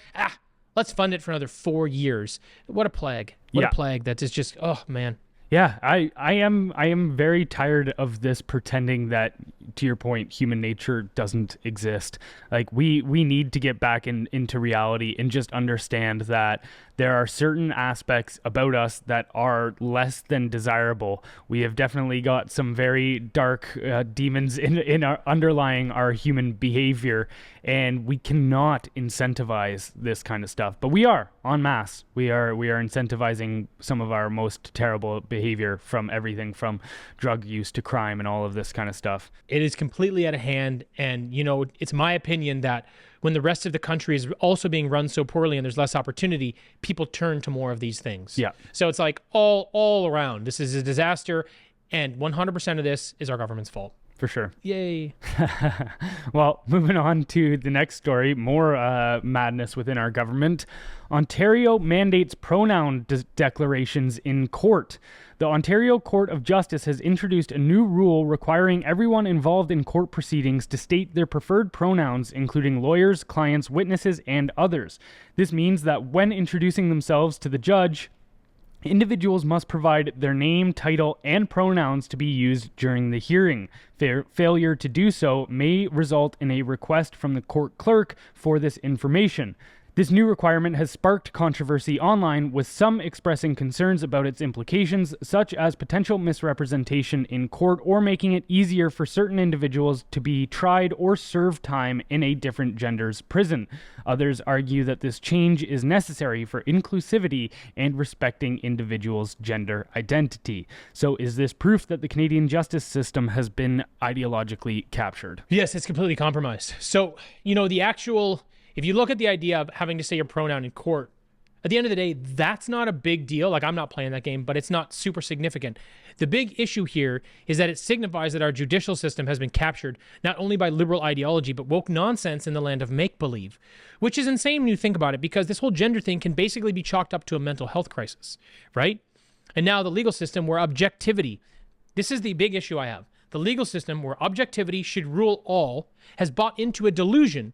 let's fund it for another 4 years. What a plague. What a plague. That is just, oh man. Yeah, I am very tired of this pretending that, to your point, human nature doesn't exist. Like we need to get back into reality and just understand that there are certain aspects about us that are less than desirable. We have definitely got some very dark demons in our underlying our human behavior, and we cannot incentivize this kind of stuff. But we are en masse. We are incentivizing some of our most terrible behavior, from everything from drug use to crime and all of this kind of stuff. It is completely out of hand, and it's my opinion that when the rest of the country is also being run so poorly and there's less opportunity, people turn to more of these things. Yeah. So it's like all around. This is a disaster, and 100% of this is our government's fault. For sure. Yay. Well, moving on to the next story, more madness within our government. Ontario mandates pronoun declarations in court. The Ontario Court of Justice has introduced a new rule requiring everyone involved in court proceedings to state their preferred pronouns, including lawyers, clients, witnesses, and others. This means that when introducing themselves to the judge, individuals must provide their name, title, and pronouns to be used during the hearing. Failure to do so may result in a request from the court clerk for this information. This new requirement has sparked controversy online, with some expressing concerns about its implications, such as potential misrepresentation in court or making it easier for certain individuals to be tried or serve time in a different gender's prison. Others argue that this change is necessary for inclusivity and respecting individuals' gender identity. So is this proof that the Canadian justice system has been ideologically captured? Yes, it's completely compromised. So, if you look at the idea of having to say your pronoun in court, at the end of the day, that's not a big deal. Like, I'm not playing that game, but it's not super significant. The big issue here is that it signifies that our judicial system has been captured not only by liberal ideology, but woke nonsense in the land of make-believe, which is insane when you think about it, because this whole gender thing can basically be chalked up to a mental health crisis, right? And now the legal system where objectivity, this is the big issue I have. The legal system where objectivity should rule all has bought into a delusion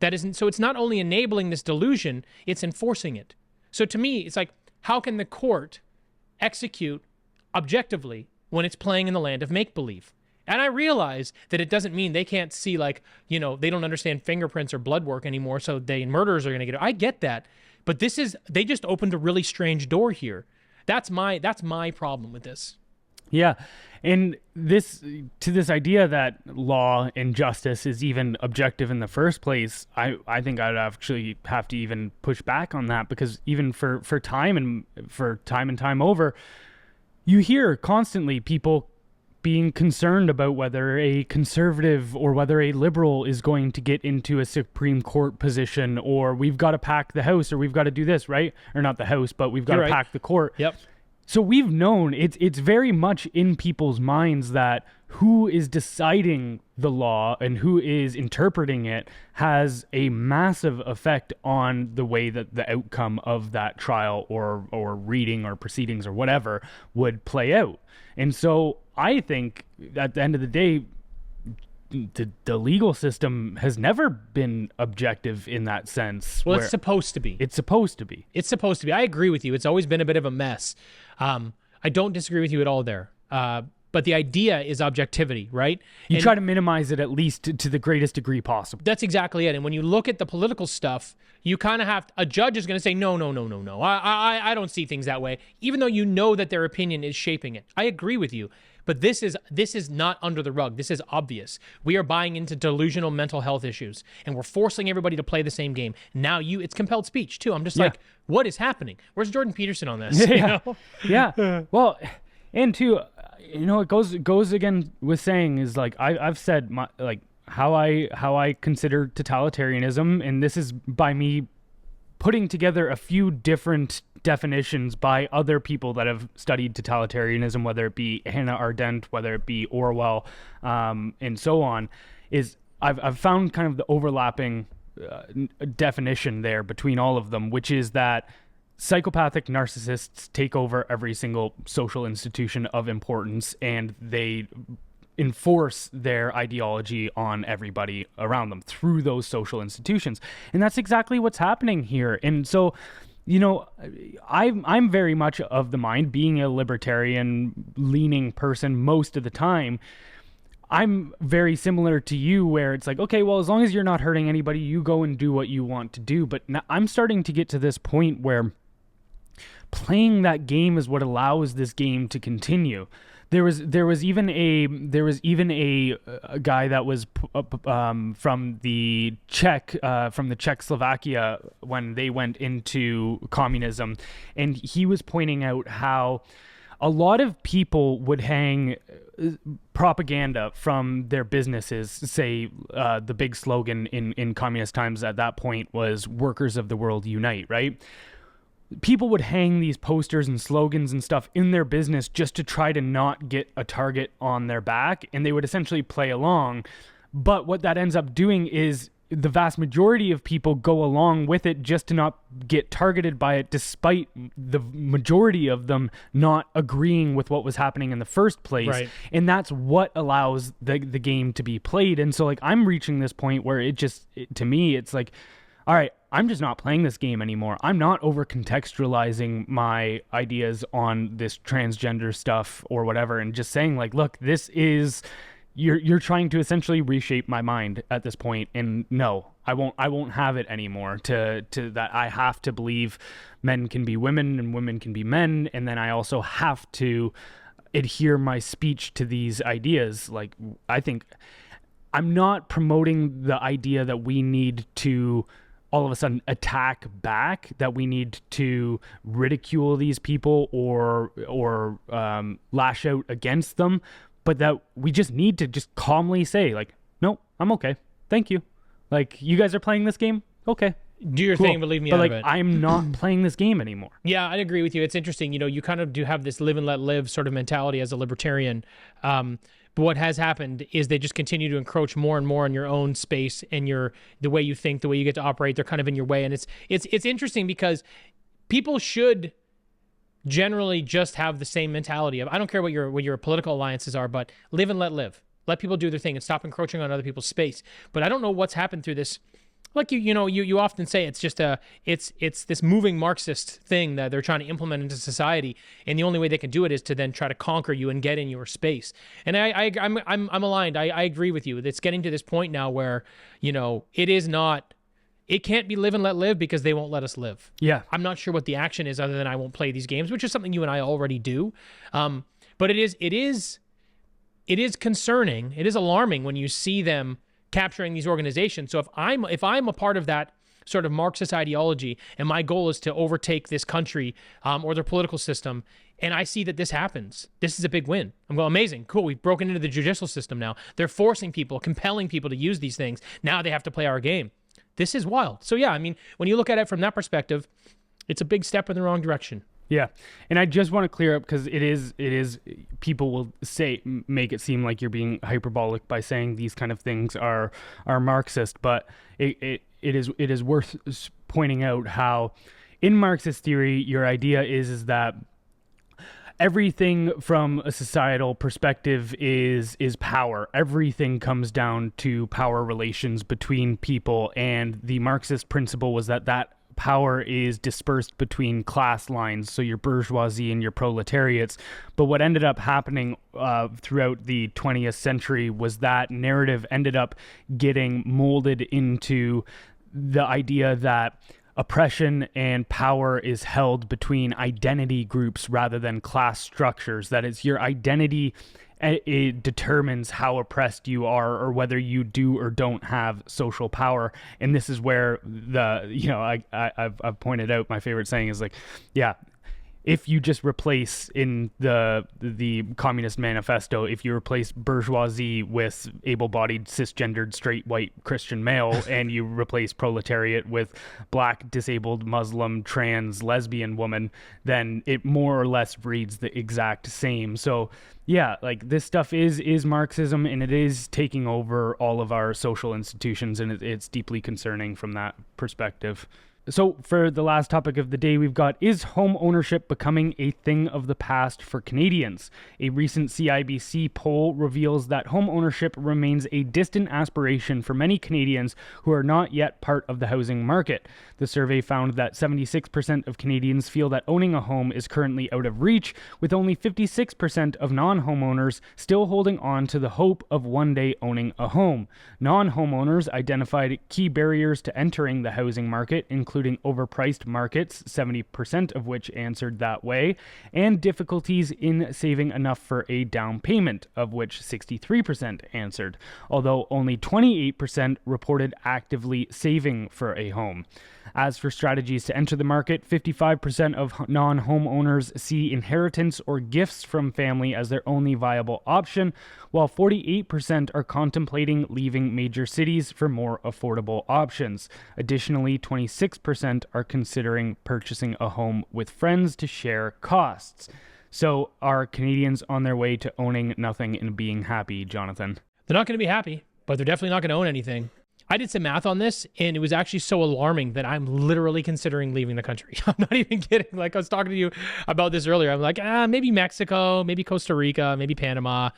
that isn't, so it's not only enabling this delusion, it's enforcing it. So to me, it's like, how can the court execute objectively when it's playing in the land of make-believe? And I realize that it doesn't mean they can't see, they don't understand fingerprints or blood work anymore, so murderers are going to get it. I get that. But they just opened a really strange door here. That's my problem with this. Yeah. And this idea that law and justice is even objective in the first place, I think I'd actually have to even push back on that, because even for time and time over, you hear constantly people being concerned about whether a conservative or whether a liberal is going to get into a Supreme Court position, or we've got to pack the House, or we've got to do this, right? Or not the House, but we've got to pack the court. Yep. So we've known, it's very much in people's minds that who is deciding the law and who is interpreting it has a massive effect on the way that the outcome of that trial or reading or proceedings or whatever would play out. And so I think at the end of the day, the legal system has never been objective in that sense. Well, it's supposed to be. It's supposed to be. It's supposed to be. I agree with you. It's always been a bit of a mess. I don't disagree with you at all there. But the idea is objectivity, right? You try to minimize it at least to the greatest degree possible. That's exactly it. And when you look at the political stuff, you kind of have, a judge is going to say, no. I don't see things that way, even though you know that their opinion is shaping it. I agree with you. But this is not under the rug. This is obvious. We are buying into delusional mental health issues, and we're forcing everybody to play the same game. Now it's compelled speech too. I'm just like, what is happening? Where's Jordan Peterson on this? Yeah. Yeah. Well, and too, it goes again with saying is like, I've said how I consider totalitarianism, and this is by me putting together a few different definitions by other people that have studied totalitarianism, whether it be Hannah Arendt, whether it be Orwell, and so on, is I've found kind of the overlapping definition there between all of them, which is that psychopathic narcissists take over every single social institution of importance, and they enforce their ideology on everybody around them through those social institutions. And that's exactly what's happening here. And so, I'm very much of the mind, being a libertarian leaning person most of the time, I'm very similar to you, where it's like, okay, well, as long as you're not hurting anybody, you go and do what you want to do. But now I'm starting to get to this point where playing that game is what allows this game to continue. There was even a guy that was from the Czechoslovakia when they went into communism, and he was pointing out how a lot of people would hang propaganda from their businesses. Say the big slogan in communist times at that point was "Workers of the world unite," right? People would hang these posters and slogans and stuff in their business just to try to not get a target on their back, and they would essentially play along. But what that ends up doing is the vast majority of people go along with it just to not get targeted by it, despite the majority of them not agreeing with what was happening in the first place. Right. And that's what allows the game to be played. And so, like, I'm reaching this point where to me, it's like, all right, I'm just not playing this game anymore. I'm not over contextualizing my ideas on this transgender stuff or whatever, and just saying, like, look, this is you're trying to essentially reshape my mind at this point, and no, I won't have it anymore to that I have to believe men can be women and women can be men, and then I also have to adhere my speech to these ideas. Like, I think I'm not promoting the idea that we need to all of a sudden attack back, that we need to ridicule these people or lash out against them, but that we just need to just calmly say, like, no, I'm okay, thank you. Like, you guys are playing this game, okay, do your thing, but leave me out of it. I'm not playing this game anymore. Yeah, I'd agree with you. It's interesting. You know, you kind of do have this live and let live sort of mentality as a libertarian. But what has happened is they just continue to encroach more and more on your own space and the way you think, the way you get to operate. They're kind of in your way. And it's interesting because people should generally just have the same mentality of, I don't care what your political alliances are, but live and let live. Let people do their thing and stop encroaching on other people's space. But I don't know what's happened through this. Like you often say, it's just it's this moving Marxist thing that they're trying to implement into society, and the only way they can do it is to then try to conquer you and get in your space. And I'm aligned. I agree with you. It's getting to this point now where, you know, it can't be live and let live because they won't let us live. Yeah, I'm not sure what the action is other than I won't play these games, which is something you and I already do. But it is concerning. It is alarming when you see them capturing these organizations. So if I'm a part of that sort of Marxist ideology, and my goal is to overtake this country or their political system, and I see that this happens, this is a big win. I'm going, amazing, cool. We've broken into the judicial system now. They're forcing people, compelling people to use these things. Now they have to play our game. This is wild. So yeah, I mean, when you look at it from that perspective, it's a big step in the wrong direction. Yeah. And I just want to clear up, because it is people will make it seem like you're being hyperbolic by saying these kind of things are Marxist, but it is worth pointing out how in Marxist theory, your idea is that everything from a societal perspective is power. Everything comes down to power relations between people, and the Marxist principle was that power is dispersed between class lines, so your bourgeoisie and your proletariats. But what ended up happening throughout the 20th century was that narrative ended up getting molded into the idea that oppression and power is held between identity groups rather than class structures. That is, your identity, it determines how oppressed you are or whether you do or don't have social power. And this is where I've pointed out, my favorite saying is like, yeah, if you just replace in the Communist Manifesto, if you replace bourgeoisie with able-bodied, cisgendered, straight, white, Christian male, and you replace proletariat with black, disabled, Muslim, trans, lesbian woman, then it more or less reads the exact same. So yeah, like, this stuff is Marxism, and it is taking over all of our social institutions, and it's deeply concerning from that perspective. So for the last topic of the day, we've got, is home ownership becoming a thing of the past for Canadians? A recent CIBC poll reveals that home ownership remains a distant aspiration for many Canadians who are not yet part of the housing market. The survey found that 76% of Canadians feel that owning a home is currently out of reach, with only 56% of non-homeowners still holding on to the hope of one day owning a home. Non-homeowners identified key barriers to entering the housing market, including overpriced markets, 70% of which answered that way, and difficulties in saving enough for a down payment, of which 63% answered, although only 28% reported actively saving for a home. As for strategies to enter the market, 55% of non-homeowners see inheritance or gifts from family as their only viable option, while 48% are contemplating leaving major cities for more affordable options. Additionally, 26% are considering purchasing a home with friends to share costs. So are Canadians on their way to owning nothing and being happy, Jonathan? They're not going to be happy, but they're definitely not going to own anything. I did some math on this, and it was actually so alarming that I'm literally considering leaving the country. I'm not even kidding. Like, I was talking to you about this earlier. I'm like, maybe Mexico, maybe Costa Rica, maybe Panama.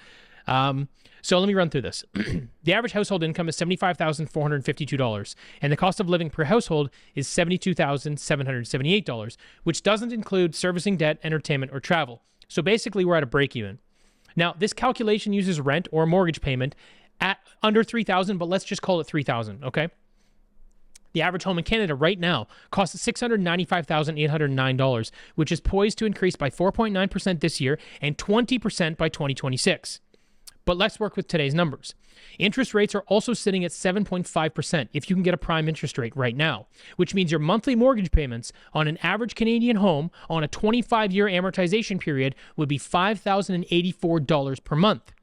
So let me run through this. The average household income is $75,452, and the cost of living per household is $72,778, which doesn't include servicing debt, entertainment, or travel. So basically, we're at a break even. Now, this calculation uses rent or mortgage payment at under $3,000, but let's just call it $3,000, okay? The average home in Canada right now costs $695,809, which is poised to increase by 4.9% this year and 20% by 2026. But let's work with today's numbers. Interest rates are also sitting at 7.5% if you can get a prime interest rate right now, which means your monthly mortgage payments on an average Canadian home on a 25-year amortization period would be $5,084 per month.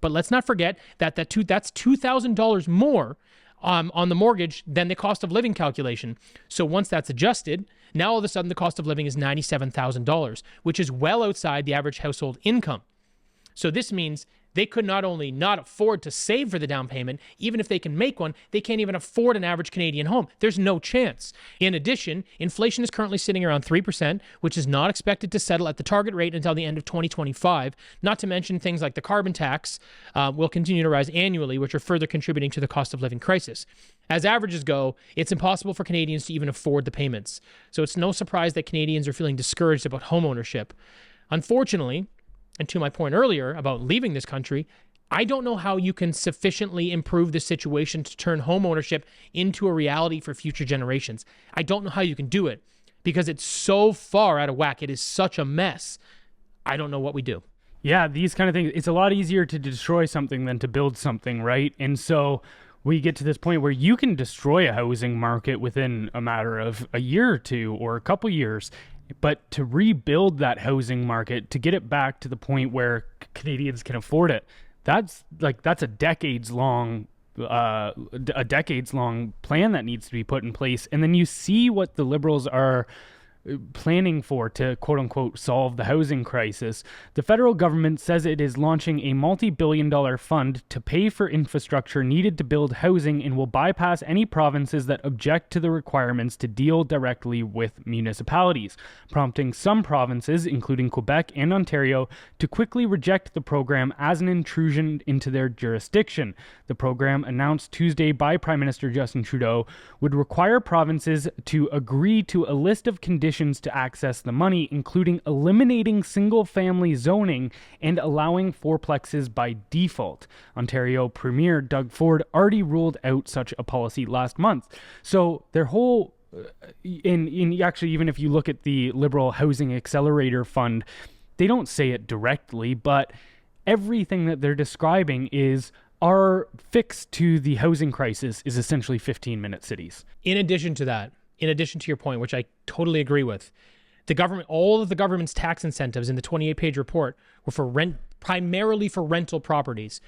But let's not forget that that's $2,000 more on the mortgage than the cost of living calculation. So once that's adjusted, now all of a sudden the cost of living is $97,000, which is well outside the average household income. So this means they could not only not afford to save for the down payment, even if they can make one, they can't even afford an average Canadian home. There's no chance. In addition, inflation is currently sitting around 3%, which is not expected to settle at the target rate until the end of 2025, not to mention things like the carbon tax will continue to rise annually, which are further contributing to the cost of living crisis. As averages go, it's impossible for Canadians to even afford the payments. So it's no surprise that Canadians are feeling discouraged about homeownership. Unfortunately, and to my point earlier about leaving this country, I don't know how you can sufficiently improve the situation to turn homeownership into a reality for future generations. I don't know how you can do it because it's so far out of whack. It is such a mess. I don't know what we do. Yeah, these kind of things, it's a lot easier to destroy something than to build something, right? And so we get to this point where you can destroy a housing market within a matter of a year or two or a couple years. But to rebuild that housing market, to get it back to the point where Canadians can afford it, that's a decades-long plan that needs to be put in place. And then you see what the Liberals are planning for to quote-unquote solve the housing crisis. The federal government says it is launching a multi-billion-dollar fund to pay for infrastructure needed to build housing and will bypass any provinces that object to the requirements to deal directly with municipalities, prompting some provinces, including Quebec and Ontario, to quickly reject the program as an intrusion into their jurisdiction. The program, announced Tuesday by Prime Minister Justin Trudeau, would require provinces to agree to a list of conditions to access the money, including eliminating single-family zoning and allowing fourplexes by default. Ontario Premier Doug Ford already ruled out such a policy last month. So their whole, actually, even if you look at the Liberal Housing Accelerator Fund, they don't say it directly, but everything that they're describing is our fix to the housing crisis is essentially 15-minute cities. In addition to that, in addition to your point, which I totally agree with, the government, all of the government's tax incentives in the 28-page report were for rent, primarily for rental properties,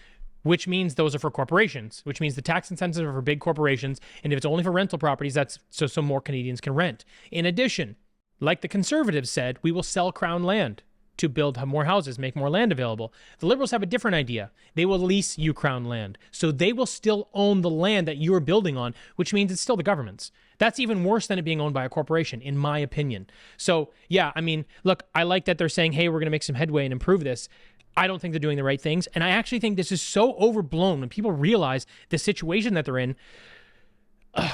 which means those are for corporations, which means the tax incentives are for big corporations. And if it's only for rental properties, that's so more Canadians can rent. In addition, like the Conservatives said, we will sell Crown land to build more houses, make more land available. The Liberals have a different idea. They will lease you Crown land. So they will still own the land that you are building on, which means it's still the government's. That's even worse than it being owned by a corporation, in my opinion. So yeah, I mean, look, I like that they're saying, hey, we're going to make some headway and improve this. I don't think they're doing the right things. And I actually think this is so overblown when people realize the situation that they're in.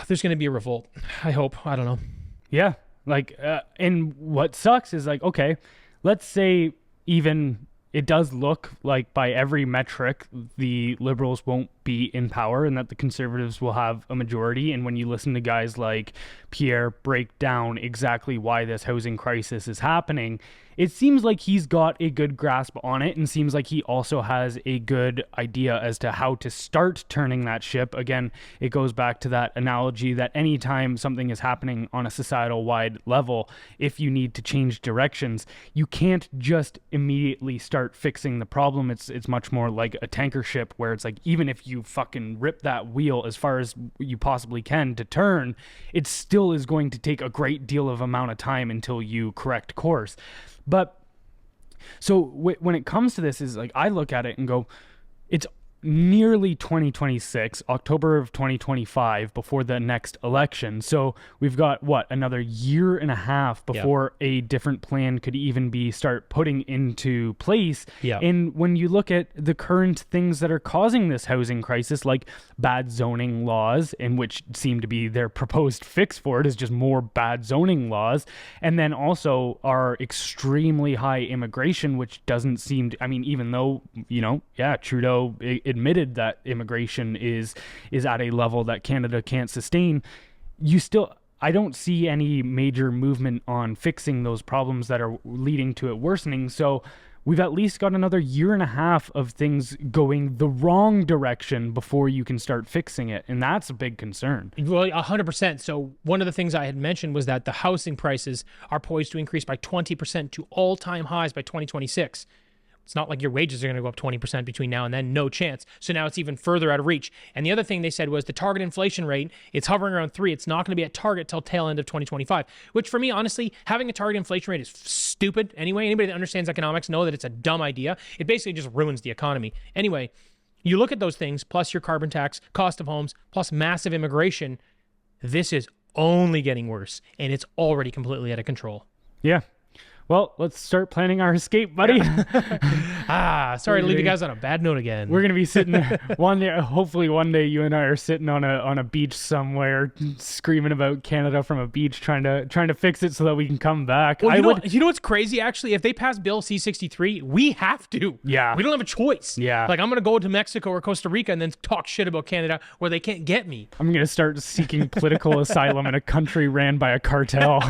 There's going to be a revolt. I hope. I don't know. Yeah. And what sucks is okay, let's say even it does look like by every metric the Liberals won't be in power and that the Conservatives will have a majority. And when you listen to guys like Pierre break down exactly why this housing crisis is happening, it seems like he's got a good grasp on it and seems like he also has a good idea as to how to start turning that ship. Again, it goes back to that analogy that anytime something is happening on a societal wide level, if you need to change directions, you can't just immediately start fixing the problem. It's much more like a tanker ship where it's even if you fucking rip that wheel as far as you possibly can to turn, it still is going to take a great deal of amount of time until you correct course. But so when it comes to this, is I look at it and go, it's nearly 2026, October of 2025, before the next election. So we've got another year and a half before a different plan could even start putting into place. And when you look at the current things that are causing this housing crisis, like bad zoning laws, and which seem to be their proposed fix for it is just more bad zoning laws, and then also our extremely high immigration, which doesn't seem to, I mean, even though, Trudeau admitted that immigration is at a level that Canada can't sustain, I don't see any major movement on fixing those problems that are leading to it worsening. So we've at least got another year and a half of things going the wrong direction before you can start fixing it. And that's a big concern. Well, 100%. So one of the things I had mentioned was that the housing prices are poised to increase by 20% to all-time highs by 2026. It's not like your wages are going to go up 20% between now and then, no chance. So now it's even further out of reach. And the other thing they said was the target inflation rate, it's hovering around 3. It's not going to be at target till tail end of 2025, which for me, honestly, having a target inflation rate is stupid anyway. Anybody that understands economics know that it's a dumb idea. It basically just ruins the economy. Anyway, you look at those things, plus your carbon tax, cost of homes, plus massive immigration, this is only getting worse, and it's already completely out of control. Yeah. Well, let's start planning our escape, buddy. Sorry to leave you guys on a bad note again. We're going to be sitting there one day. Hopefully one day you and I are sitting on a beach somewhere screaming about Canada from a beach, trying to fix it so that we can come back. Well, you know what's crazy, actually? If they pass Bill C-63, we have to. Yeah. We don't have a choice. Yeah. Like, I'm going to go to Mexico or Costa Rica and then talk shit about Canada where they can't get me. I'm going to start seeking political asylum in a country ran by a cartel.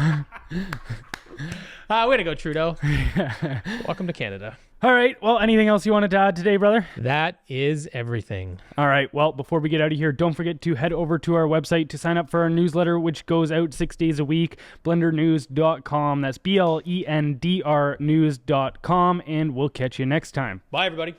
Way to go, Trudeau. Welcome to Canada. All right. Well, anything else you wanted to add today, brother? That is everything. All right. Well, before we get out of here, don't forget to head over to our website to sign up for our newsletter, which goes out 6 days a week, blendrnews.com. That's BLENDR news.com. And we'll catch you next time. Bye, everybody.